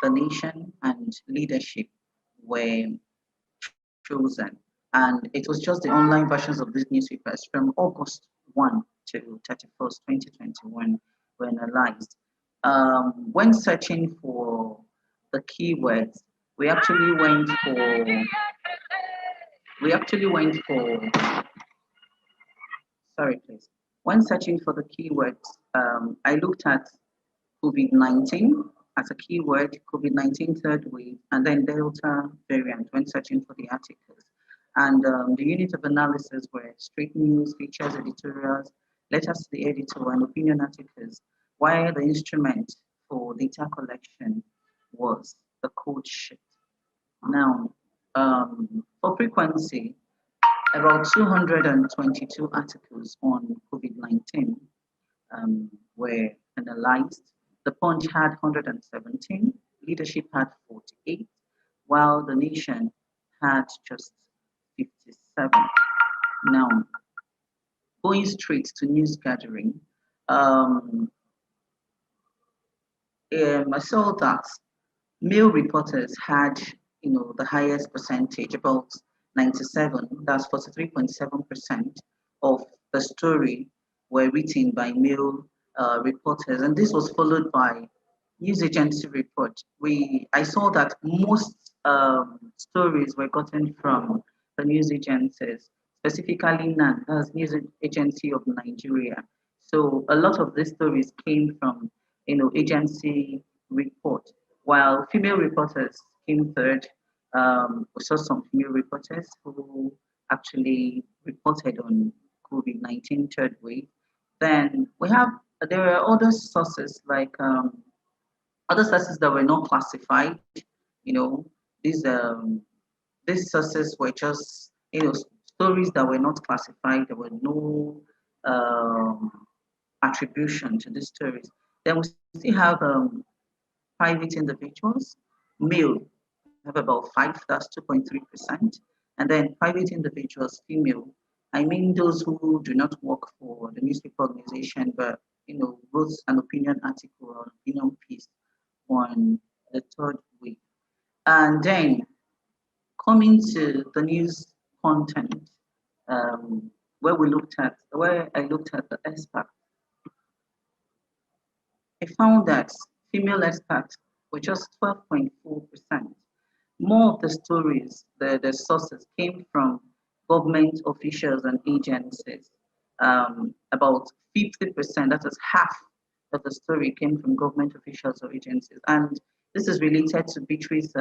The Nation, and Leadership were chosen. And it was just the online versions of these newspapers from August 1 to 31st, 2021 were analyzed. When searching for the keywords, we actually went for, sorry please. When searching for the keywords, I looked at COVID-19 as a keyword, COVID-19 third wave, and then Delta variant when searching for the articles. And the unit of analysis were straight news, features, editorials, letters to the editor, and opinion articles, while the instrument for data collection was the code sheet. Now, for frequency, about 222 articles on COVID-19 were analyzed. The Punch had 117, Leadership had 48, while The Nation had just 57. Now, going straight to news gathering, I saw that male reporters had, the highest percentage, about 97, that's 43.7% of the story were written by male reporters, and this was followed by news agency report. I saw that most stories were gotten from the news agencies, specifically NAN, that's News Agency of Nigeria. So a lot of these stories came from, agency report, while female reporters came third. We saw some female reporters who actually reported on COVID-19 third wave. Then there are other sources like other sources that were not classified. These these sources were just stories that were not classified. There were no attribution to these stories. Then we still have private individuals, male have about 5, that's 2.3%, and then private individuals, female. I mean those who do not work for the newspaper organization, but wrote an opinion article or opinion piece on the third week. And then coming to the news content, where I looked at the experts, I found that female experts were just 12.4%. More of the stories, the sources came from government officials and agencies. About 50%, that is half of the story came from government officials or agencies. And this is related to Beatrice's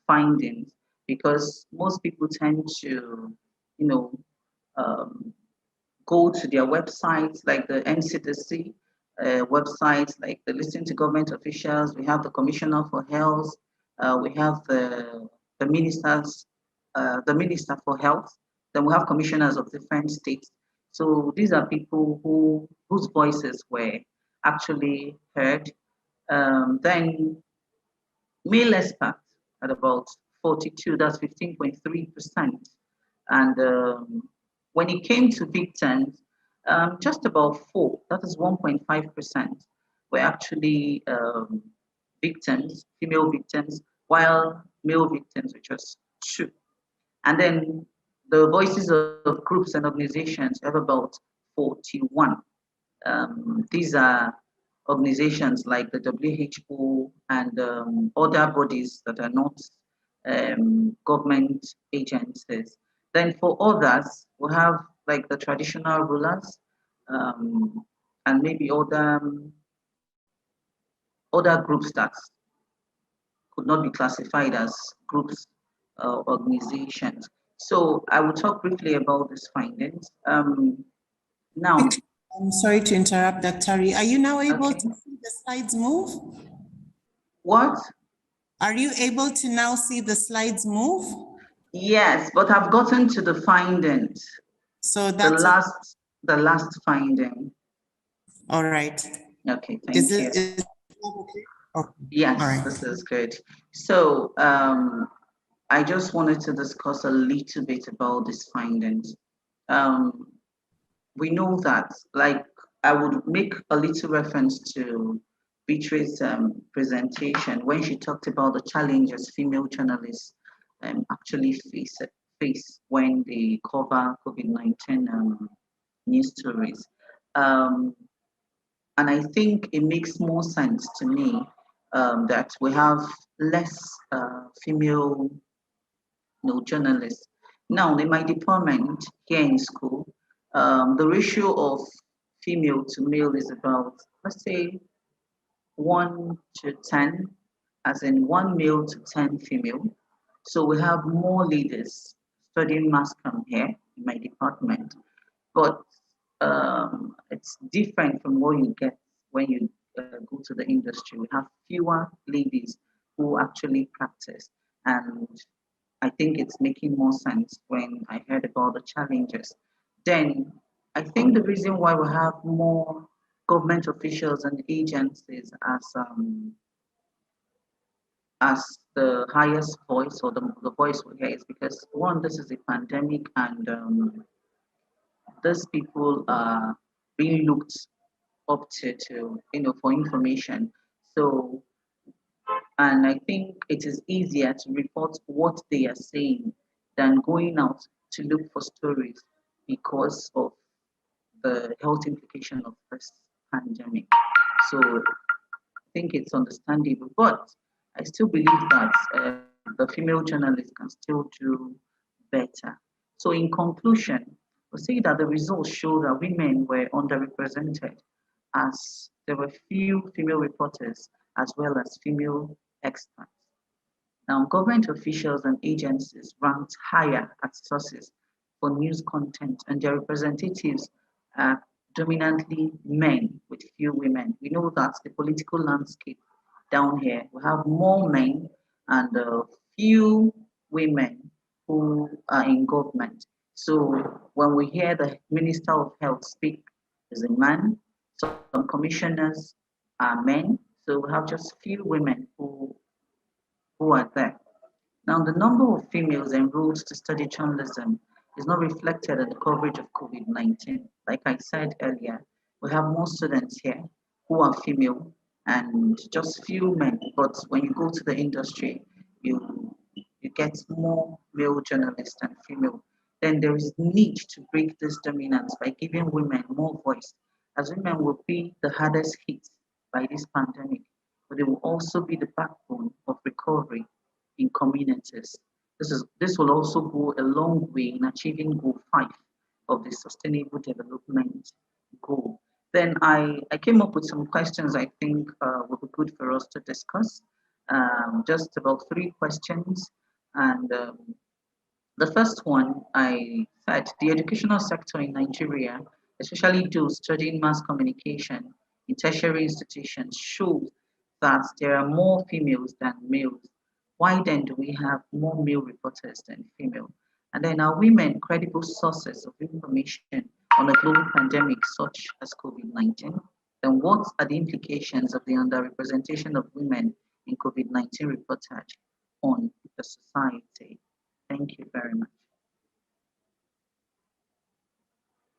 findings, because most people tend to, go to their websites like the NCDC websites, like the Listen to Government Officials. We have the Commissioner for Health. We have the ministers, the Minister for Health. Then we have commissioners of different states. So these are people whose voices were actually heard. Then male experts at about 42, that's 15.3%. And when it came to victims, just about 4, that is 1.5%, were actually victims, female victims, while male victims were just 2. And then the voices of groups and organizations have about 41. These are organizations like the WHO and other bodies that are not government agencies. Then for others, we have like the traditional rulers and maybe other groups that could not be classified as groups or organizations. So I will talk briefly about these findings. Now, I'm sorry to interrupt, Dr. Are you now able Okay. to see the slides move? what? Are you able to now see the slides move? Yes, but I've gotten to the findings. So The that's last finding. all right. Okay, thank you. Is it okay? Okay. Yes, all right. this is good. So I just wanted to discuss a little bit about these findings. We know that, like, I would make a little reference to Beatrice's presentation when she talked about the challenges female journalists actually face when they cover COVID-19 news stories. And I think it makes more sense to me that we have less female journalists. Now, in my department here in school, the ratio of female to male is about, let's say, 1 to 10, as in 1 male to 10 female. So we have more leaders studying mass comm here in my department. But it's different from what you get when you go to the industry. We have fewer ladies who actually practice. And I think it's making more sense when I heard about the challenges. Then I think the reason why we have more government officials and agencies as the highest voice or the voice we hear is because, one, this is a pandemic, and these people are being looked up to for information. So, and I think it is easier to report what they are saying than going out to look for stories because of the health implication of this pandemic. So I think it's understandable, but I still believe that the female journalists can still do better. So in conclusion, we'll say that the results show that women were underrepresented, as there were few female reporters as well as female experts. Now, government officials and agencies ranked higher at sources for news content, and their representatives are dominantly men with few women. We know that the political landscape down here, we have more men and few women who are in government. So when we hear the Minister of Health speak, is a man. Some commissioners are men. So we have just few women who are there. Now, the number of females enrolled to study journalism is not reflected in the coverage of COVID-19. Like I said earlier, we have more students here who are female and just few men. But when you go to the industry, you get more male journalists than female. Then there is need to break this dominance by giving women more voice, as women will be the hardest hit by this pandemic, but they will also be the backbone of recovery in communities. This will also go a long way in achieving goal 5 of the Sustainable Development Goal. Then I came up with some questions I think would be good for us to discuss. Just about 3 questions. And the first one, I said the educational sector in Nigeria, especially those studying mass communication in tertiary institutions, shows that there are more females than males. Why then do we have more male reporters than female? And then are women credible sources of information on a global pandemic such as COVID-19? then what are the implications of the underrepresentation of women in COVID-19 reportage on the society? Thank you very much.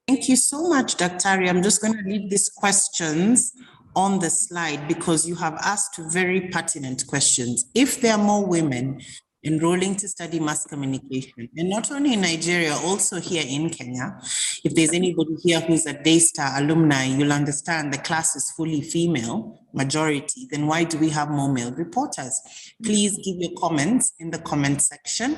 Thank you so much, Dr. I'm just going to leave these questions on the slide because you have asked very pertinent questions. If there are more women enrolling to study mass communication, and not only in Nigeria, also here in Kenya, if there's anybody here who's a Daystar alumni, you'll understand the class is fully female majority, then why do we have more male reporters? Please give your comments in the comment section.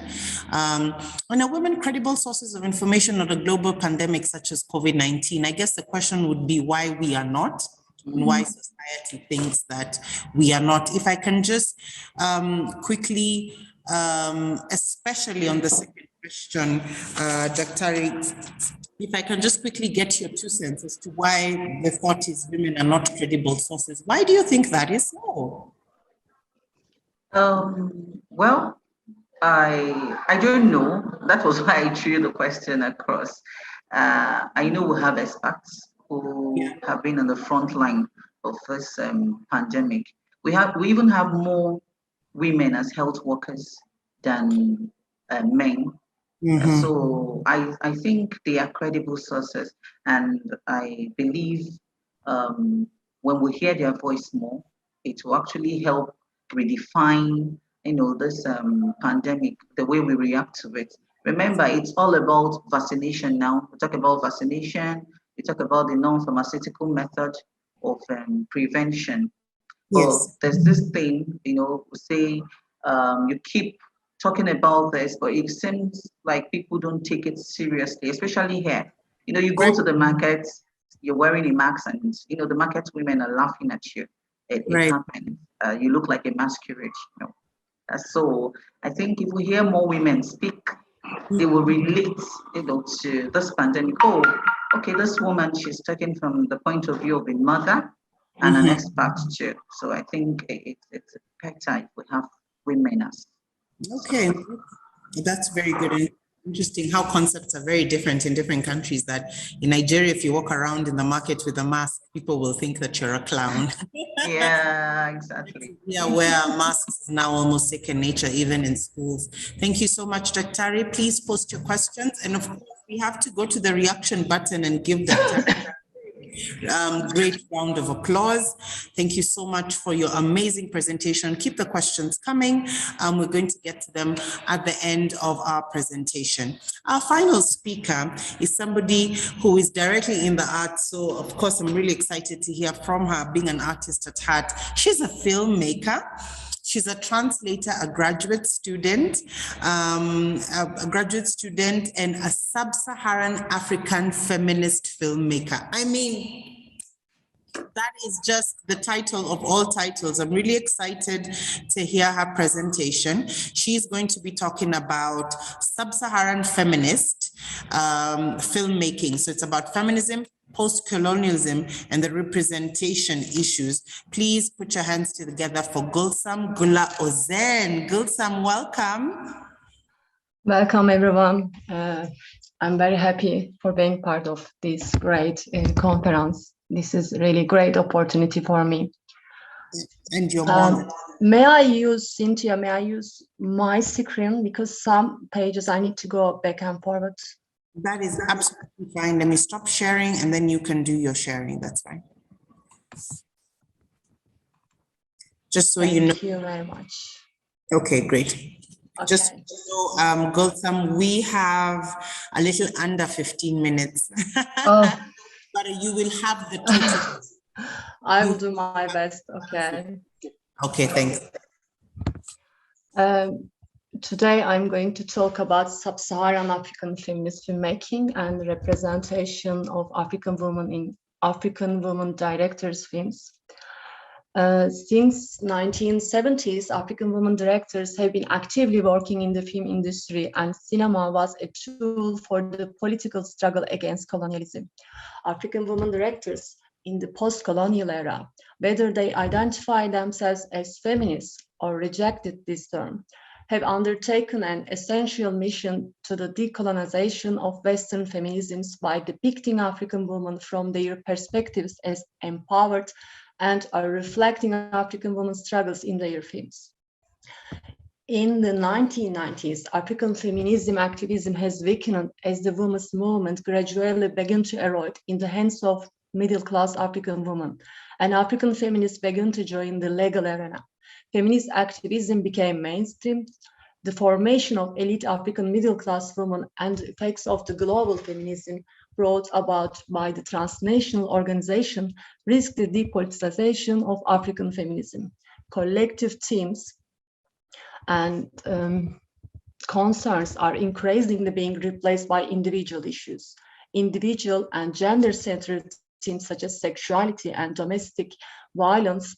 And are women credible sources of information on a global pandemic such as COVID-19? I guess the question would be why we are not, and why society thinks that we are not. If I can just quickly, especially on the second question, Dr. If I can just quickly get your 2 cents as to why the thought is women are not credible sources. Why do you think that is so? Well, I don't know. That was why I threw the question across. I know we have experts who have been on the front line of this pandemic. We even have more women as health workers than men. So I think they are credible sources, and I believe when we hear their voice more, it will actually help redefine, this pandemic, the way we react to it. Remember, it's all about vaccination now. We talk about vaccination. We talk about the non-pharmaceutical method of prevention. But there's this thing, we say you keep talking about this, but it seems like people don't take it seriously, especially here. You go to the market, you're wearing a mask, and the market women are laughing at you. It happens. You look like a masquerade. So I think if we hear more women speak, they will relate, to this pandemic. Oh, okay, this woman, she's talking from the point of view of a mother and an expert too. So I think it's better if we have women as. Okay, that's very good and interesting how concepts are very different in different countries. That in Nigeria, if you walk around in the market with a mask, people will think that you're a clown. Yeah, exactly. Yeah, where masks is now almost second nature, even in schools. Thank you so much, Dr. Please post your questions. And of course, we have to go to the reaction button and give Dr. Great round of applause. Thank you so much for your amazing presentation. Keep the questions coming. We're going to get to them at the end of our presentation. Our final speaker is somebody who is directly in the arts. So of course, I'm really excited to hear from her, being an artist at heart. She's a filmmaker. She's a translator, a graduate student, and a sub-Saharan African feminist filmmaker. I mean, that is just the title of all titles. I'm really excited to hear her presentation. She's going to be talking about sub-Saharan feminist filmmaking. So it's about feminism, post-colonialism, and the representation issues. Please put your hands together for Gulsum, Guler, Ozen. Gulsum, welcome. Welcome, everyone. I'm very happy for being part of this great conference. This is really great opportunity for me. And your mom. May I use, Cynthia, may I use my screen? Because some pages I need to go back and forward. That is absolutely fine. Let me stop sharing and then you can do your sharing. That's fine. Just so you know. Thank you very much. Okay, great. Okay. Just so Gulsum, we have a little under 15 minutes. Oh. But you will have the total. I will do my best. Okay. Okay, thanks. Today, I'm going to talk about sub-Saharan African feminist filmmaking and representation of African women in African women directors' films. Since 1970s, African women directors have been actively working in the film industry, and cinema was a tool for the political struggle against colonialism. African women directors in the post-colonial era, whether they identify themselves as feminists or rejected this term, have undertaken an essential mission to the decolonization of Western feminisms by depicting African women from their perspectives as empowered and are reflecting African women's struggles in their films. In the 1990s, African feminism activism has weakened as the women's movement gradually began to erode in the hands of middle-class African women, and African feminists began to join the legal arena. Feminist activism became mainstream. The formation of elite African middle-class women and the effects of the global feminism brought about by the transnational organization risked the depoliticization of African feminism. Collective themes and concerns are increasingly being replaced by individual issues. Individual and gender-centered themes such as sexuality and domestic violence,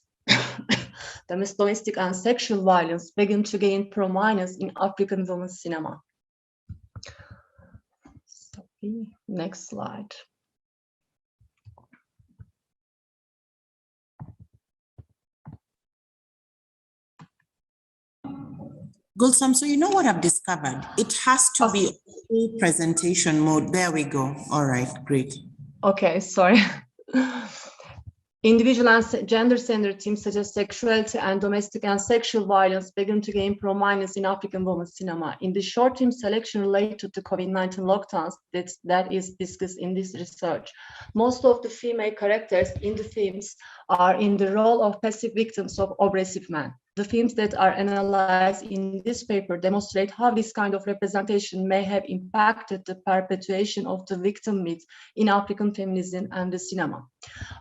domestic and sexual violence begin to gain prominence in African women's cinema. Next slide. Gulsum, so you know what I've discovered? It has to be full presentation mode. There we go. All right, great. Okay, sorry. Individual and gender-centered themes such as sexuality and domestic and sexual violence begin to gain prominence in African women's cinema. In the short film selection related to COVID-19 lockdowns that is discussed in this research, most of the female characters in the films are in the role of passive victims of oppressive men. The films that are analyzed in this paper demonstrate how this kind of representation may have impacted the perpetuation of the victim myth in African feminism and the cinema.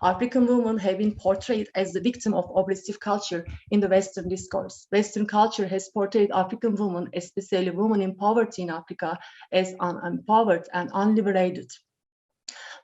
African women have been portrayed as the victim of oppressive culture in the Western discourse. Western culture has portrayed African women, especially women in poverty in Africa, as unempowered and unliberated.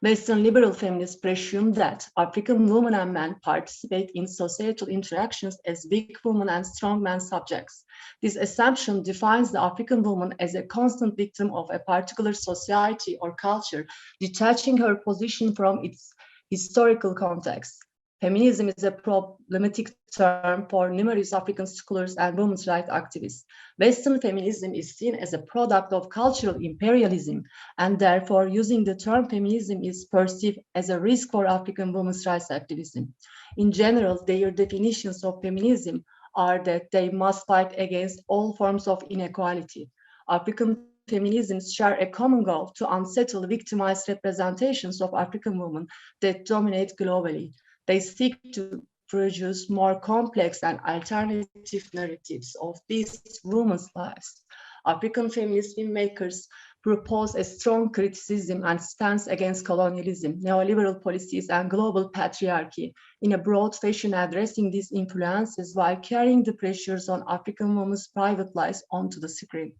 Western liberal feminists presume that African women and men participate in societal interactions as weak women and strong men subjects. This assumption defines the African woman as a constant victim of a particular society or culture, detaching her position from its historical context. Feminism is a problematic term for numerous African scholars and women's rights activists. Western feminism is seen as a product of cultural imperialism, and therefore using the term feminism is perceived as a risk for African women's rights activism. In general, their definitions of feminism are that they must fight against all forms of inequality. African feminisms share a common goal to unsettle victimized representations of African women that dominate globally. They seek to produce more complex and alternative narratives of these women's lives. African feminist filmmakers propose a strong criticism and stance against colonialism, neoliberal policies, and global patriarchy in a broad fashion, addressing these influences while carrying the pressures on African women's private lives onto the screen.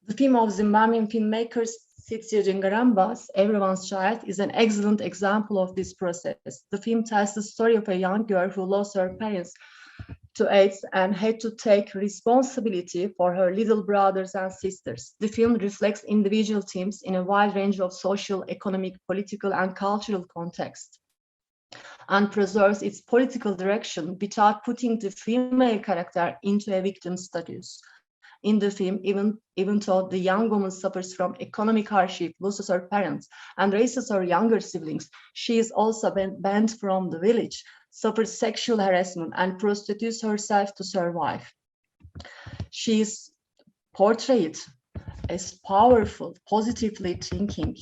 The film of Zimbabwean filmmakers Cynthia Jingaramba's Everyone's Child is an excellent example of this process. The film tells the story of a young girl who lost her parents to AIDS and had to take responsibility for her little brothers and sisters. The film reflects individual themes in a wide range of social, economic, political, and cultural contexts, and preserves its political direction without putting the female character into a victim status. In the film, even though the young woman suffers from economic hardship, loses her parents, and raises her younger siblings, she is also banned from the village, suffers sexual harassment, and prostitutes herself to survive. She is portrayed as powerful, positively thinking,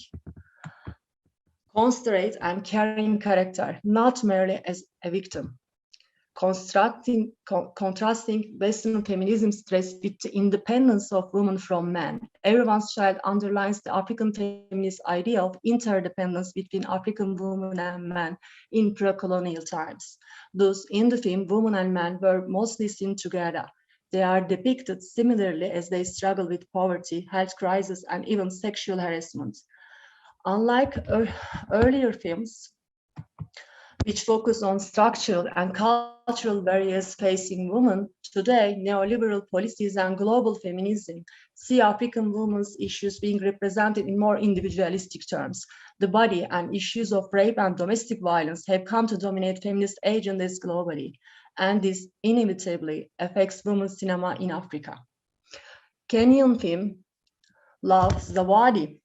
considerate, and caring character, not merely as a victim. Contrasting Western feminism's stress with the independence of women from men. Everyone's Child underlines the African feminist idea of interdependence between African women and men in pre-colonial times. Thus, in the film, women and men were mostly seen together. They are depicted similarly as they struggle with poverty, health crisis, and even sexual harassment. Unlike earlier films, which focus on structural and cultural barriers facing women. Today, neoliberal policies and global feminism see African women's issues being represented in more individualistic terms. The body and issues of rape and domestic violence have come to dominate feminist agendas globally, and this inevitably affects women's cinema in Africa. Kenyan film Love Zawadi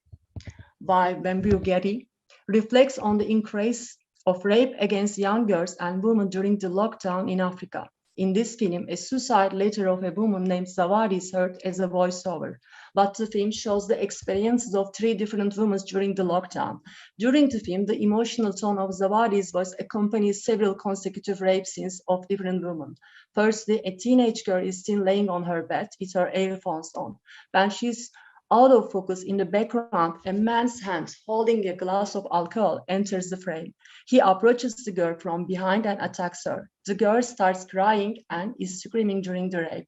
by Bambu Getty reflects on the increase of rape against young girls and women during the lockdown in Africa. In this film, a suicide letter of a woman named Zawadi is heard as a voiceover, but the film shows the experiences of 3 different women during the lockdown. During the film, the emotional tone of Zawadi's voice accompanies several consecutive rape scenes of different women. Firstly, a teenage girl is seen laying on her bed with her earphones on. When she's out of focus in the background, a man's hand holding a glass of alcohol enters the frame. He approaches the girl from behind and attacks her. The girl starts crying and is screaming during the rape.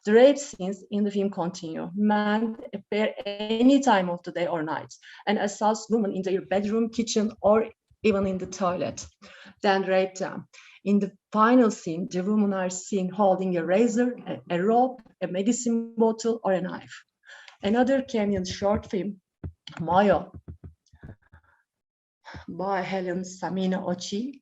The rape scenes in the film continue. Men appear any time of the day or night and assault women in their bedroom, kitchen, or even in the toilet, then rape them. In the final scene, the women are seen holding a razor, a rope, a medicine bottle, or a knife. Another Kenyan short film, Maya, by Helen Samina Ochi,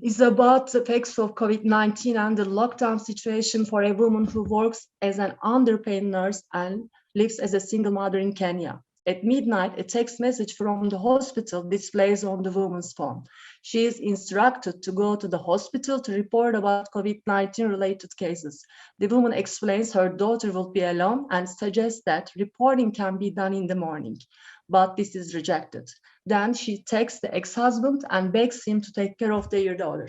is about the effects of COVID-19 and the lockdown situation for a woman who works as an underpaid nurse and lives as a single mother in Kenya. At midnight, a text message from the hospital displays on the woman's phone. She is instructed to go to the hospital to report about COVID-19 related cases. The woman explains her daughter will be alone and suggests that reporting can be done in the morning, but this is rejected. Then she texts the ex-husband and begs him to take care of their daughter.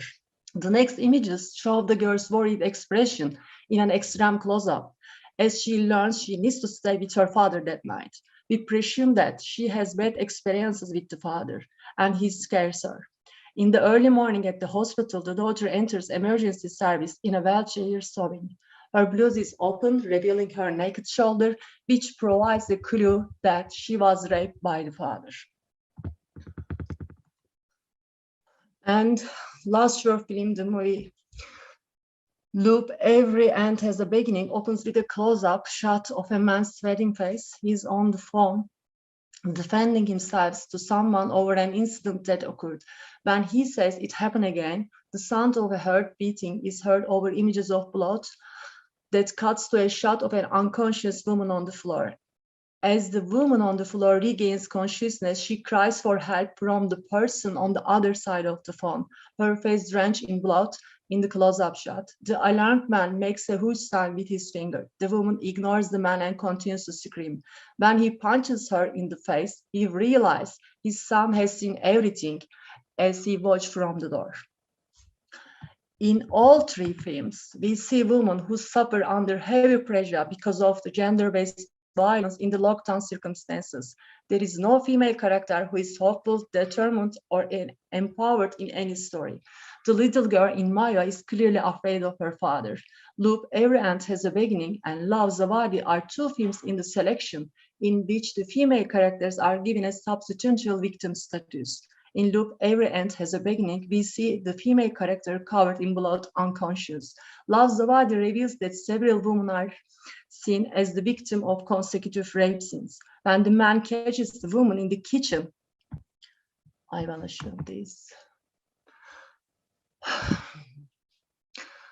The next images show the girl's worried expression in an extreme close-up as she learns she needs to stay with her father that night. We presume that she has bad experiences with the father and he scares her. In the early morning at the hospital, the daughter enters emergency service in a wheelchair sobbing. Her blouse is open, revealing her naked shoulder, which provides a clue that she was raped by the father. And last short film, the movie Loop, Every End Has a Beginning, opens with a close-up shot of a man's sweating face. He's on the phone, defending himself to someone over an incident that occurred. When he says it happened again, the sound of a heart beating is heard over images of blood that cuts to a shot of an unconscious woman on the floor. As the woman on the floor regains consciousness, she cries for help from the person on the other side of the phone, her face drenched in blood in the close-up shot. The alarmed man makes a huge sign with his finger. The woman ignores the man and continues to scream. When he punches her in the face, he realizes his son has seen everything as he watched from the door. In all 3 films, we see women who suffer under heavy pressure because of the gender-based violence in the lockdown circumstances. There is no female character who is hopeful, determined, or empowered in any story. The little girl in Maya is clearly afraid of her father. Loop, Every End Has a Beginning, and Love Zawadi are 2 films in the selection in which the female characters are given a substantial victim status. In Loop, Every End Has a Beginning, we see the female character covered in blood, unconscious. Love Zawadi reveals that several women are seen as the victim of consecutive rape scenes. When the man catches the woman in the kitchen, I want to show this,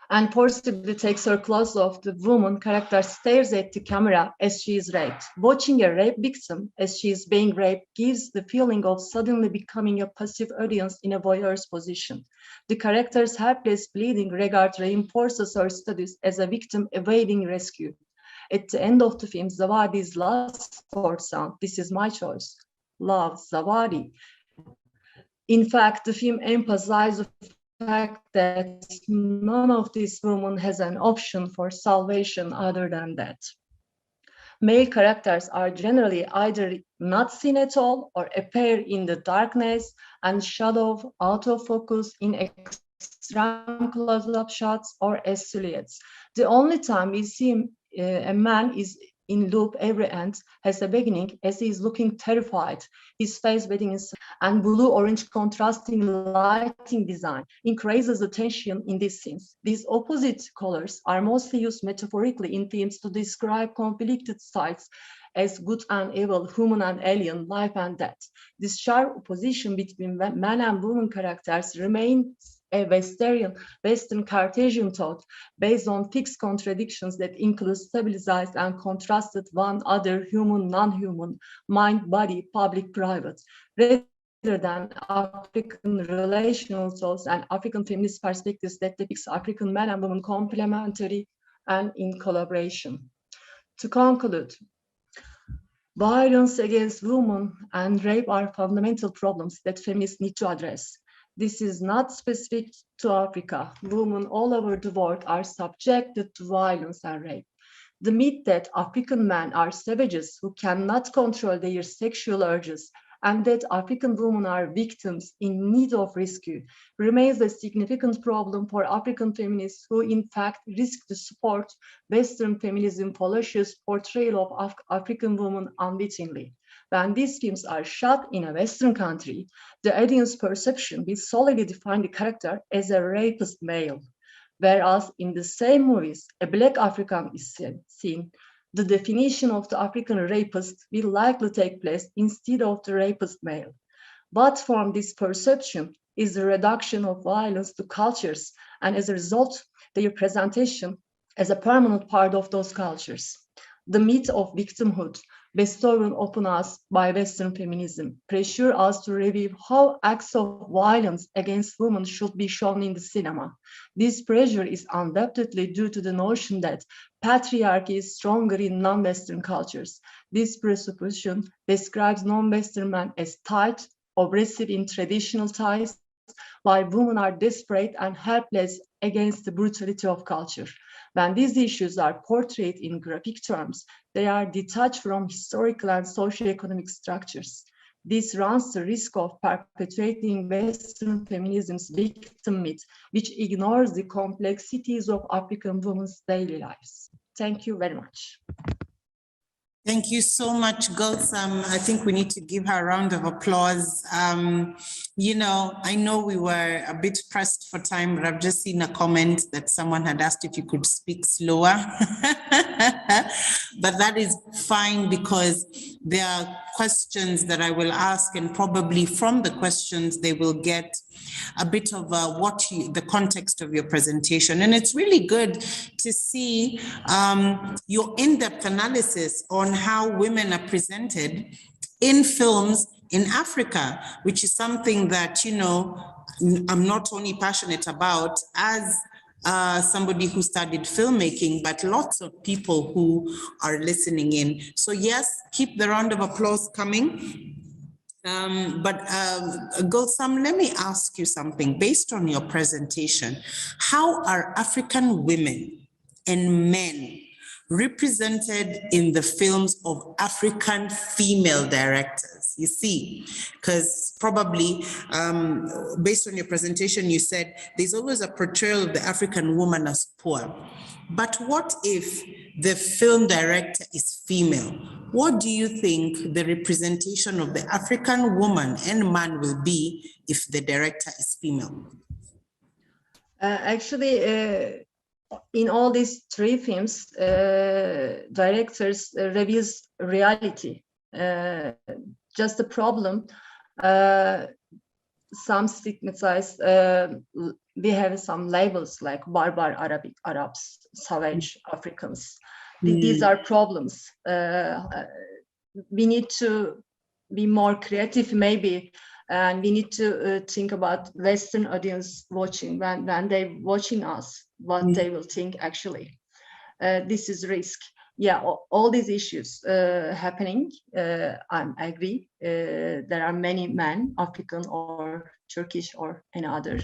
and forcibly takes her clothes off, the woman character stares at the camera as she is raped. Watching a rape victim as she is being raped gives the feeling of suddenly becoming a passive audience in a voyeur's position. The character's helpless bleeding regard reinforces her status as a victim awaiting rescue. At the end of the film, Zawadi's last chord sound, "This is my choice, love Zawadi." In fact, the film emphasizes the fact that none of these women has an option for salvation other than that. Male characters are generally either not seen at all or appear in the darkness and shadow, out of focus, in extreme close-up shots or as silhouettes. The only time we see a man is in loop every end has a beginning as he is looking terrified, his face wetting in and blue-orange contrasting lighting design increases the tension in these scenes. These opposite colors are mostly used metaphorically in films to describe conflicted sides as good and evil, human and alien, life and death. This sharp opposition between man and woman characters remains a Western Cartesian thought based on fixed contradictions that include stabilized and contrasted one other human, non-human, mind, body, public, private, rather than African relational thoughts and African feminist perspectives that depicts African men and women complementary and in collaboration. To conclude, violence against women and rape are fundamental problems that feminists need to address. This is not specific to Africa. Women all over the world are subjected to violence and rape. The myth that African men are savages who cannot control their sexual urges and that African women are victims in need of rescue remains a significant problem for African feminists who in fact risk to support Western feminism fallacious portrayal of African women unwittingly. When these films are shot in a Western country, the audience perception will solely define the character as a rapist male. Whereas in the same movies, a Black African is seen, the definition of the African rapist will likely take place instead of the rapist male. But from this perception is the reduction of violence to cultures, and as a result, their presentation as a permanent part of those cultures. The myth of victimhood bestowed upon us by Western feminism pressure us to review how acts of violence against women should be shown in the cinema. This pressure is undoubtedly due to the notion that patriarchy is stronger in non-Western cultures. This presupposition describes non-Western men as tight, oppressive in traditional ties, while women are desperate and helpless against the brutality of culture. When these issues are portrayed in graphic terms, they are detached from historical and socioeconomic structures. This runs the risk of perpetuating Western feminism's victim myth, which ignores the complexities of African women's daily lives. Thank you very much. Thank you so much, Gulsum. I think we need to give her a round of applause. You know, I know we were a bit pressed for time, but I've just seen a comment that someone had asked if you could speak slower. But that is fine because there are questions that I will ask, and probably from the questions they will get a bit of the context of your presentation. And it's really good to see your in-depth analysis on how women are presented in films in Africa, which is something that, you know, I'm not only passionate about as somebody who studied filmmaking, but lots of people who are listening in. So yes, keep the round of applause coming. Gulsum, let me ask you something. Based on your presentation, how are African women and men represented in the films of African female directors? You see, because probably based on your presentation, you said there's always a portrayal of the African woman as poor. But what if the film director is female? What do you think the representation of the African woman and man will be if the director is female? Actually, in all these three films, directors reveals reality. Just the problem, some stigmatized, we have some labels like barbar Arabs, savage Africans. These are problems. We need to be more creative maybe, and we need to think about Western audience watching, when they're watching us, what they will think actually. This is risk. Yeah, all these issues happening, I agree. There are many men, African or Turkish or any other,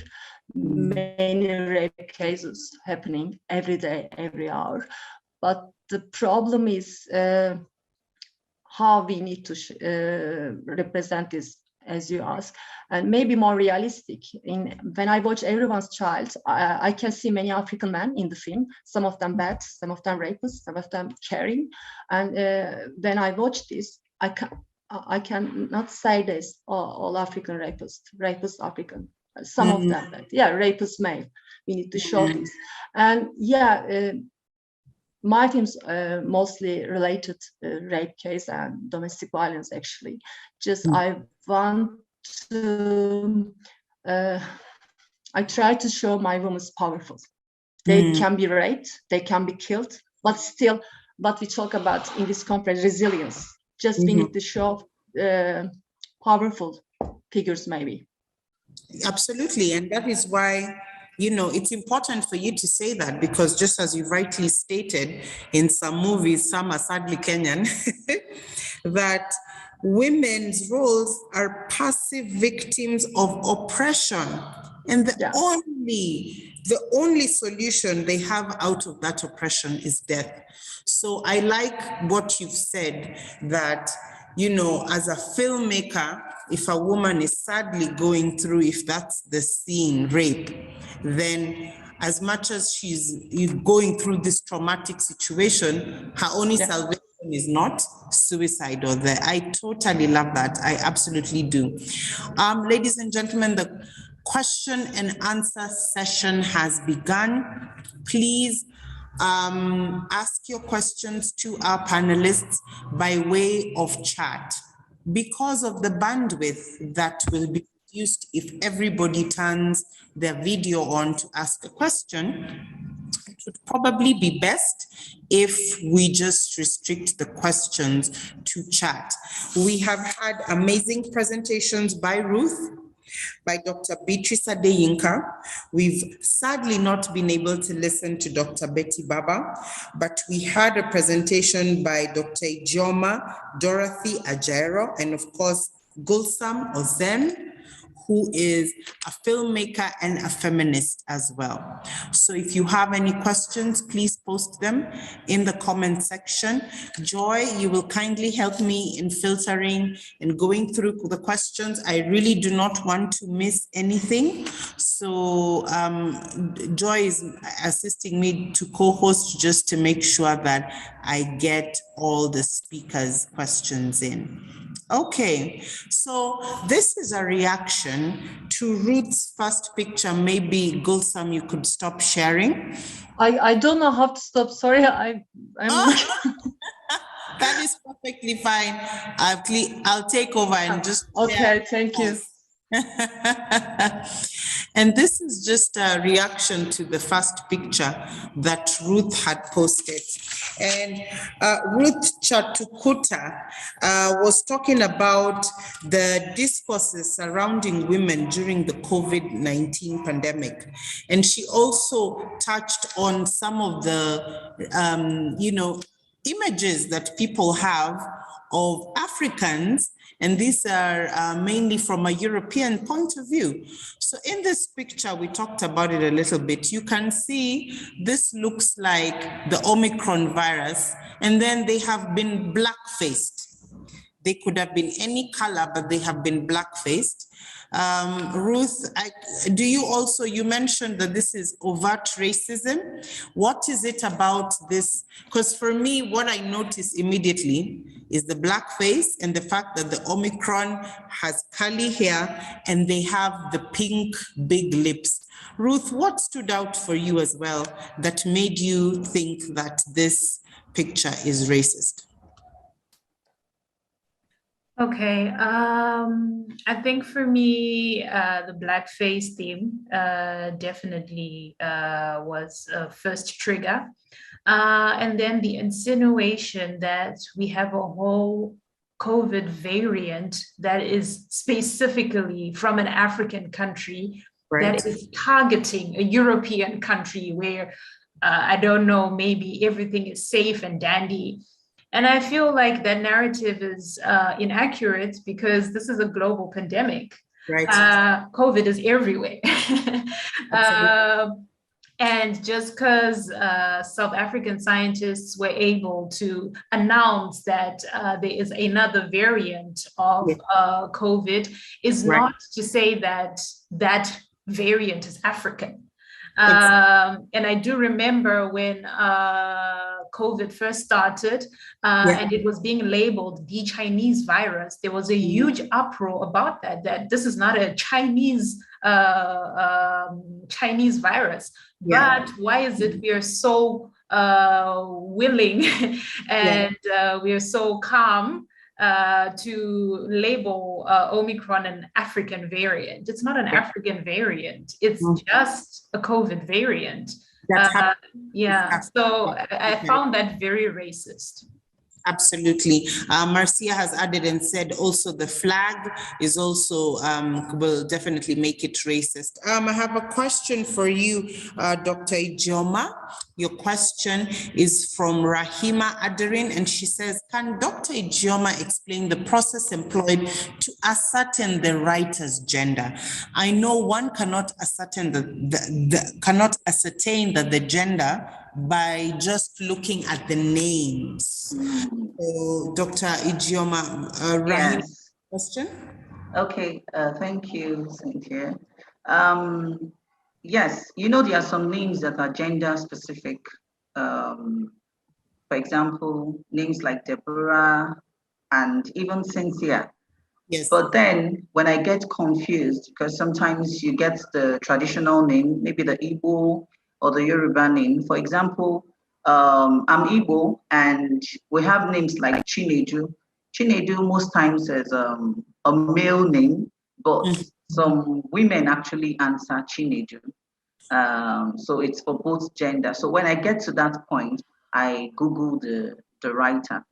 many rape cases happening every day, every hour. But the problem is how we need to represent this as you ask, and maybe more realistic. When I watch Everyone's Child, I can see many African men in the film, some of them bad, some of them rapists, some of them caring. And when I watch this, I cannot say this, all African rapists African, some of them bad. Yeah, rapists male. We need to show this. And yeah, my team's mostly related rape case and domestic violence, actually. Just I want to, I try to show my women's powerful. They can be raped, they can be killed, but still, what we talk about in this conference, resilience. Just we need to show powerful figures, maybe. Absolutely, and that is why, you know, it's important for you to say that, because just as you rightly stated, in some movies, some are sadly Kenyan, that women's roles are passive victims of oppression. And the only solution they have out of that oppression is death. So I like what you've said, that, you know, as a filmmaker, if a woman is sadly going through, if that's the scene, rape, then as much as she's going through this traumatic situation, her only salvation is not suicide or there. I totally love that. I absolutely do. Ladies and gentlemen, the question and answer session has begun. Please ask your questions to our panelists by way of chat. Because of the bandwidth that will be used if everybody turns their video on to ask a question, it would probably be best if we just restrict the questions to chat. We have had amazing presentations by Ruth, by Dr. Beatrice Adeyinka. We've sadly not been able to listen to Dr. Betty Baba, but we had a presentation by Dr. Ijeoma Ajaero, and of course, Gulsum Ozen, who is a filmmaker and a feminist as well. So if you have any questions, please post them in the comment section. Joy, you will kindly help me in filtering and going through the questions. I really do not want to miss anything. So Joy is assisting me to co-host just to make sure that I get all the speakers' questions in. Okay, so this is a reaction to Ruth's first picture. Maybe Gulsum, you could stop sharing. I don't know how to stop. Sorry, I'm That is perfectly fine. I'll take over and just okay. Thank you. And this is just a reaction to the first picture that Ruth had posted. And Ruth Chatukuta was talking about the discourses surrounding women during the COVID-19 pandemic. And she also touched on some of the, you know, images that people have of Africans, and these are mainly from a European point of view. So in this picture, we talked about it a little bit. You can see this looks like the Omicron virus, and then they have been black-faced. They could have been any color, but they have been black-faced. Ruth, do you also, you mentioned that this is overt racism. What is it about this? Because for me, what I notice immediately is the blackface and the fact that the Omicron has curly hair and they have the pink big lips. Ruth, what stood out for you as well that made you think that this picture is racist? Okay, I think for me, the blackface theme definitely was a first trigger. And then the insinuation that we have a whole COVID variant that is specifically from an African country that is targeting a European country where, I don't know, maybe everything is safe and dandy. And I feel like that narrative is inaccurate because this is a global pandemic. COVID is everywhere. And just because South African scientists were able to announce that there is another variant of COVID is Right. not to say that that variant is African. Exactly. And I do remember when COVID first started and it was being labeled the Chinese virus, there was a huge uproar about that this is not a Chinese Chinese virus. But why is it we are so willing and we are so calm to label Omicron an African variant? It's not an African variant. It's just a COVID variant. So I found that very racist. Absolutely. Marcia has added and said also the flag is also will definitely make it racist. I have a question for you, Dr. Ijeoma. Your question is from Rahima Aderin, and she says, can Dr. Ijeoma explain the process employed to ascertain the writer's gender? I know one cannot ascertain cannot ascertain that the gender by just looking at the names. So, Dr. Ijeoma, Rahim, question? Okay, thank you, Cynthia. Yes, you know, there are some names that are gender specific. For example, names like Deborah and even Cynthia. Yes. But then when I get confused, because sometimes you get the traditional name, maybe the Igbo or the Yoruba name. For example, I'm Igbo and we have names like Chinedu. Chinedu most times is a male name, but some women actually answer Chinedu. So it's for both gender. So when I get to that point, I Google the writer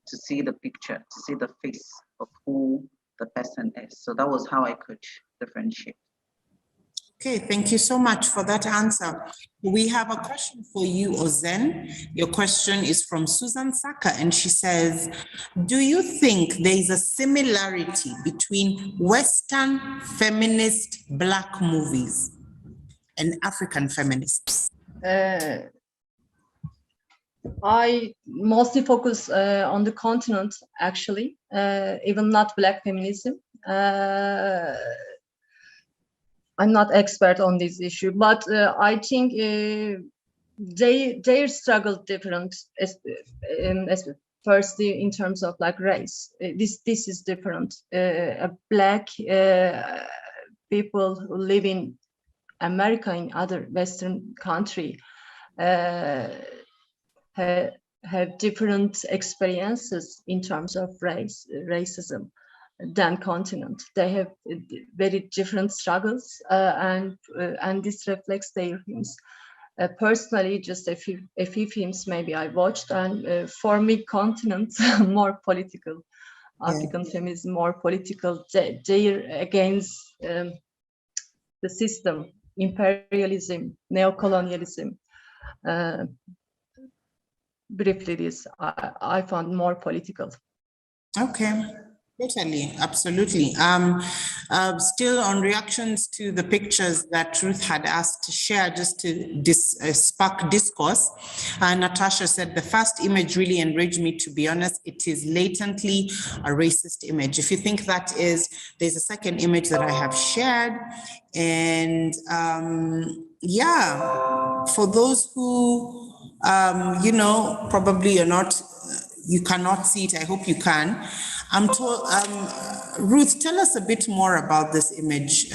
to see the picture, to see the face of who the person is. So that was how I could differentiate. Okay, thank you so much for that answer. We have a question for you, Ozen. Your question is from Susan Saka, and she says, do you think there is a similarity between Western feminist Black movies and African feminists? I mostly focus on the continent, actually, even not Black feminism. I'm not expert on this issue, but I think their struggle different, firstly in terms of like race. This is different. Black people who live in America, in other Western country, have different experiences in terms of racism than continent. They have very different struggles, and this reflects their films. Personally, just a few films maybe I watched, and for me, continent more political. African feminism more political. They're against the system, imperialism, neocolonialism. Briefly, this I found more political. Okay, totally, absolutely. Still on reactions to the pictures that Ruth had asked to share, just to spark discourse. Natasha said, the first image really enraged me, to be honest. It is latently a racist image. If you think that is, there's a second image that I have shared. And yeah, for those who, you know, probably you're not, you cannot see it. I hope you can. I'm told, Ruth, tell us a bit more about this image.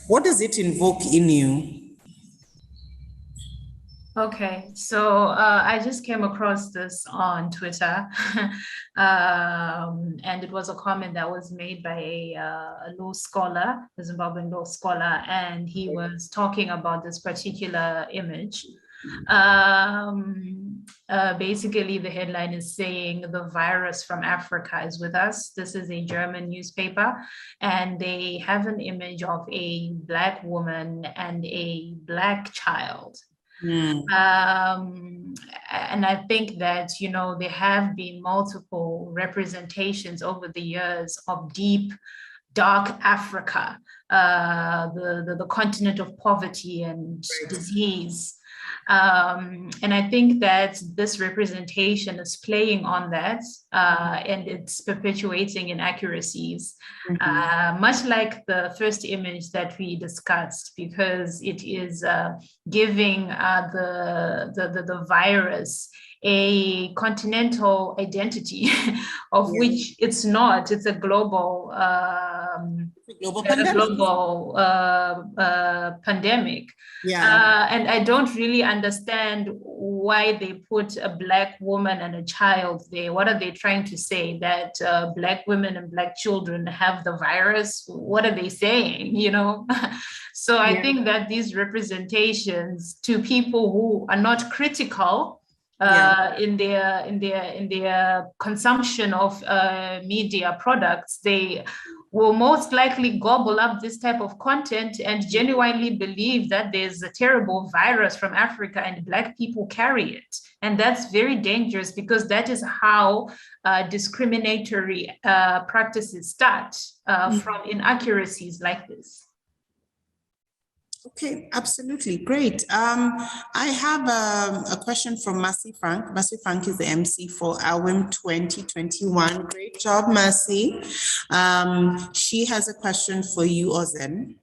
What does it invoke in you? Okay, so I just came across this on Twitter, and it was a comment that was made by a law scholar, a Zimbabwean law scholar, and he was talking about this particular image. Basically, the headline is saying the virus from Africa is with us. This is a German newspaper, and they have an image of a Black woman and a Black child. And I think that, you know, there have been multiple representations over the years of deep dark Africa, the continent of poverty and disease. And I think that this representation is playing on that, and it's perpetuating inaccuracies, much like the first image that we discussed, because it is giving the virus a continental identity of which it's not. It's a global pandemic. And I don't really understand why they put a Black woman and a child there. What are they trying to say? That Black women and Black children have the virus? What are they saying, you know? So I think that these representations to people who are not critical in their consumption of media products, they will most likely gobble up this type of content and genuinely believe that there's a terrible virus from Africa and Black people carry it. And that's very dangerous, because that is how discriminatory practices start, from inaccuracies like this. Okay, absolutely, great. I have a question from Mercy Frank. Mercy Frank is the MC for AWIM 2021. Great job, Mercy. She has a question for you, Ozen.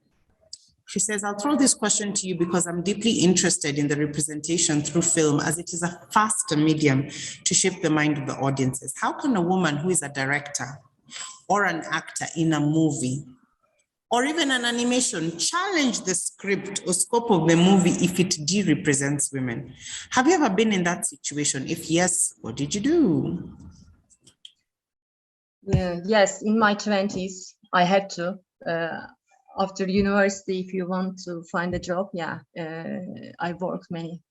She says, I'll throw this question to you because I'm deeply interested in the representation through film, as it is a faster medium to shape the mind of the audiences. How can a woman who is a director or an actor in a movie or even an animation challenge the script or scope of the movie if it de-represents women? Have you ever been in that situation? If yes, what did you do? Yes, in my 20s, I had to. After university, if you want to find a job, I worked many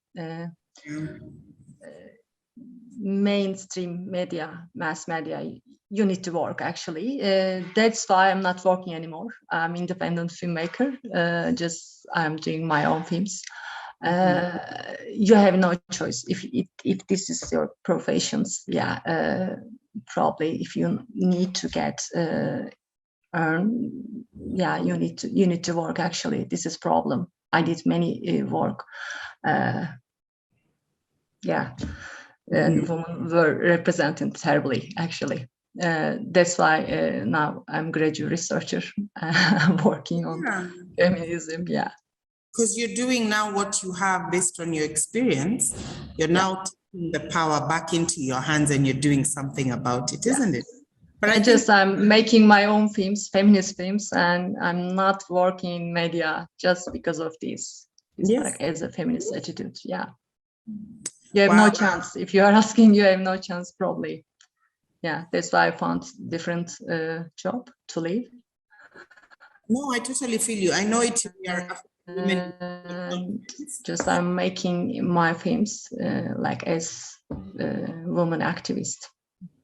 mainstream media, mass media. You need to work, actually. That's why I'm not working anymore. I'm independent filmmaker. I'm doing my own films. You have no choice. If this is your professions, probably if you need to get earn, you need to work. Actually, this is problem. I did many work. And women were represented terribly, actually. That's why now I'm graduate researcher. I'm working on feminism. Because you're doing now what you have based on your experience. You're now taking the power back into your hands and you're doing something about it, isn't it? But I'm making my own films, feminist films, and I'm not working in media just because of this. Like as a feminist attitude. You have no chance. If you are asking, you have no chance, probably. That's why I found different job to live. No, I totally feel you. I know it. We are women. I'm making my films like as a woman activist.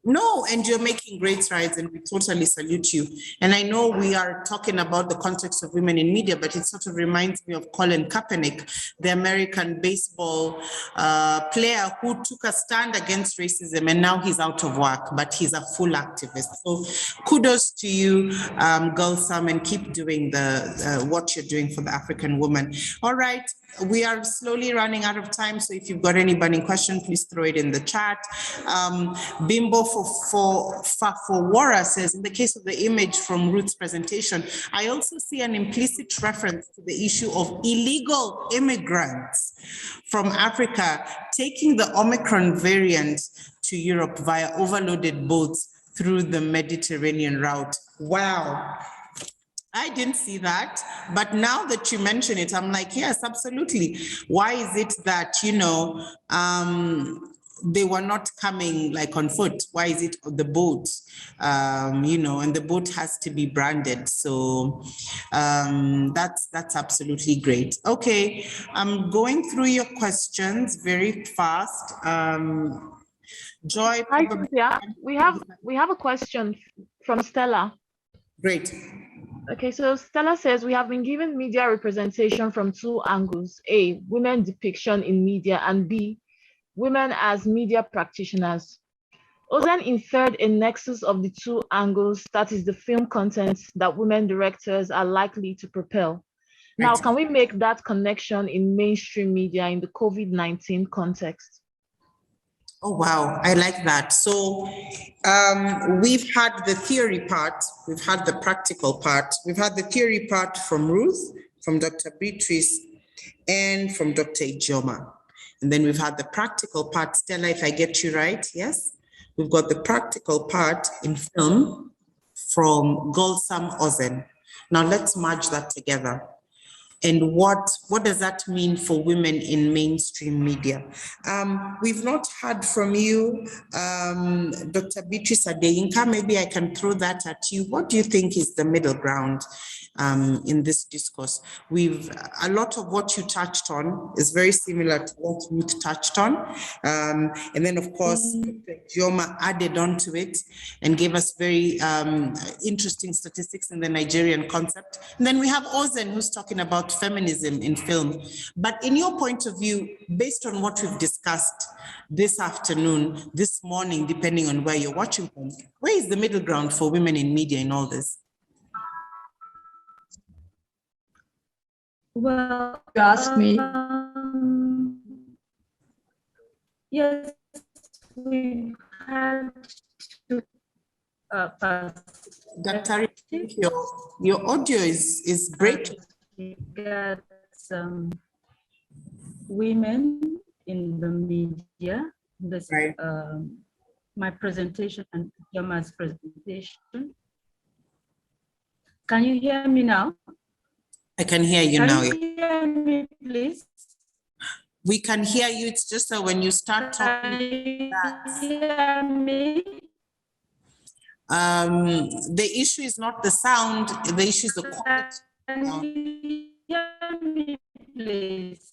No, and you're making great strides, and we totally salute you. And I know we are talking about the context of women in media, but it sort of reminds me of Colin Kaepernick, the American baseball player who took a stand against racism, and now he's out of work, but he's a full activist. So kudos to you, Gulsum, and keep doing what you're doing for the African woman. All right. We are slowly running out of time, so if you've got any burning question, please throw it in the chat. Bimbo for Wara says, in the case of the image from Ruth's presentation, I also see an implicit reference to the issue of illegal immigrants from Africa taking the Omicron variant to Europe via overloaded boats through the Mediterranean route. Wow. I didn't see that, but now that you mention it, I'm like, yes, absolutely. Why is it that, they were not coming like on foot? Why is it the boat? And the boat has to be branded. So that's absolutely great. Okay, I'm going through your questions very fast. Joy. Hi, Cynthia. We have a question from Stella. Great. Okay, so Stella says, we have been given media representation from two angles: A, women depiction in media, and B, women as media practitioners. Ozen inferred a nexus of the two angles, that is the film content that women directors are likely to propel. Now, Right. can we make that connection in mainstream media in the COVID-19 context? Oh, wow, I like that. So we've had the theory part, we've had the practical part, we've had the theory part from Ruth, from Dr. Beatrice, and from Dr. Ijeoma. And then we've had the practical part, Stella, if I get you right, yes? We've got the practical part in film from Gulsum, Ozen. Now let's merge that together. And what does that mean for women in mainstream media? We've not heard from you, Dr. Beatrice Adeyinka. Maybe I can throw that at you. What do you think is the middle ground in this discourse? A lot of what you touched on is very similar to what Ruth touched on. And then, of course, Dr. Ijeoma added on to it and gave us very interesting statistics in the Nigerian concept. And then we have Ozen, who's talking about feminism in film. But in your point of view, based on what we've discussed this afternoon, this morning, depending on where you're watching from, where is the middle ground for women in media in all this? Well, You ask me. Yes, we had to Dr. Your audio is breaking. we got some women in the media. This Right. my presentation and Ijeoma's presentation. Can you hear me now? I can hear you now. Can you hear me, please? We can hear you. It's just that when you start Can talking, you hear me? the issue is not the sound, the issue is the quality. Can you hear me, please?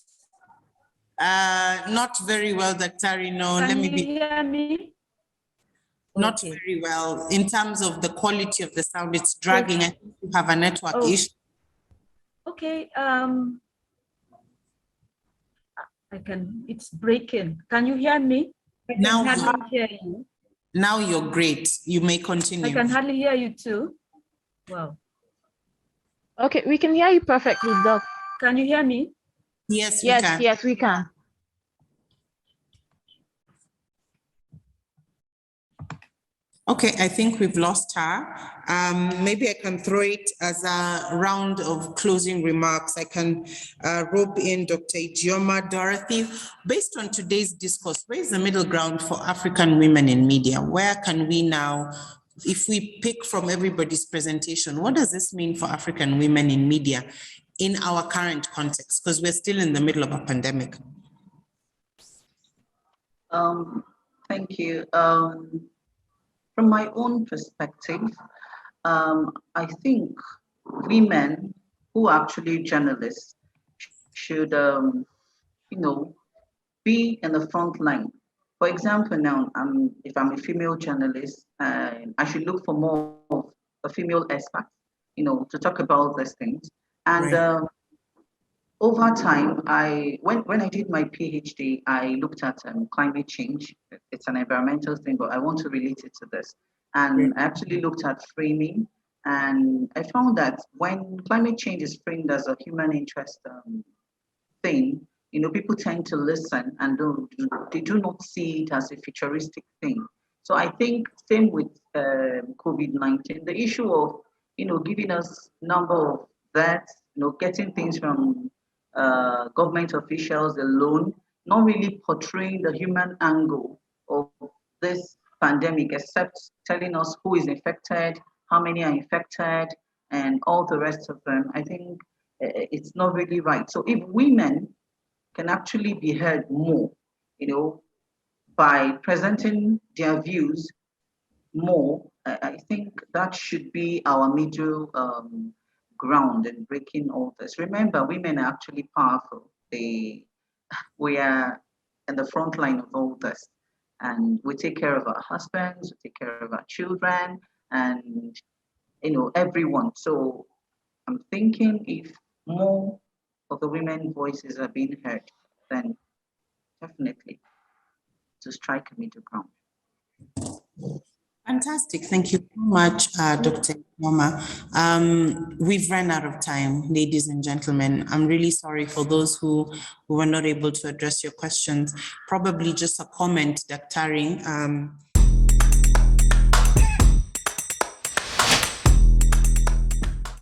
Not very well, Daktari. No, let Can me you be. hear me? Not Okay. very well. In terms of the quality of the sound, it's dragging. I think you have a network Oh. issue. Okay, it's breaking. Can you hear me? I can Now hardly hear you. Now you're great. You may I continue. can hardly hear you too. Well, Okay, we can hear you perfectly, Doc. can you hear me? Yes, we Yes, can. yes, we can. Okay, I think we've lost her. Maybe I can throw it as a round of closing remarks. I can rope in Dr. Ijeoma, Dorothy. Based on today's discourse, where is the middle ground for African women in media? Where can we now, if we pick from everybody's presentation, what does this mean for African women in media in our current context? Because we're still in the middle of a pandemic. Thank you. From my own perspective, I think women who are actually journalists should, be in the front line. For example, now, if I'm a female journalist, I should look for more of a female expert, to talk about these things. And Right. Over time, when I did my PhD, I looked at climate change. It's an environmental thing, but I want to relate it to this. And I actually looked at framing, and I found that when climate change is framed as a human interest thing, people tend to listen and they do not see it as a futuristic thing. So I think same with COVID-19, the issue of giving us number of deaths, getting things from government officials alone, not really portraying the human angle of this pandemic, except telling us who is infected, how many are infected, and all the rest of them. I think it's not really right. So if women can actually be heard more, by presenting their views more, I think that should be our middle ground in breaking all this. Remember, women are actually powerful. We are in the front line of all this, and we take care of our husbands, we take care of our children, and everyone. So I'm thinking if more of the women voices are being heard, then definitely to strike a middle ground. Fantastic. Thank you so much, Dr. Ijeoma. We've run out of time, ladies and gentlemen. I'm really sorry for those who were not able to address your questions. Probably just a comment, Dr.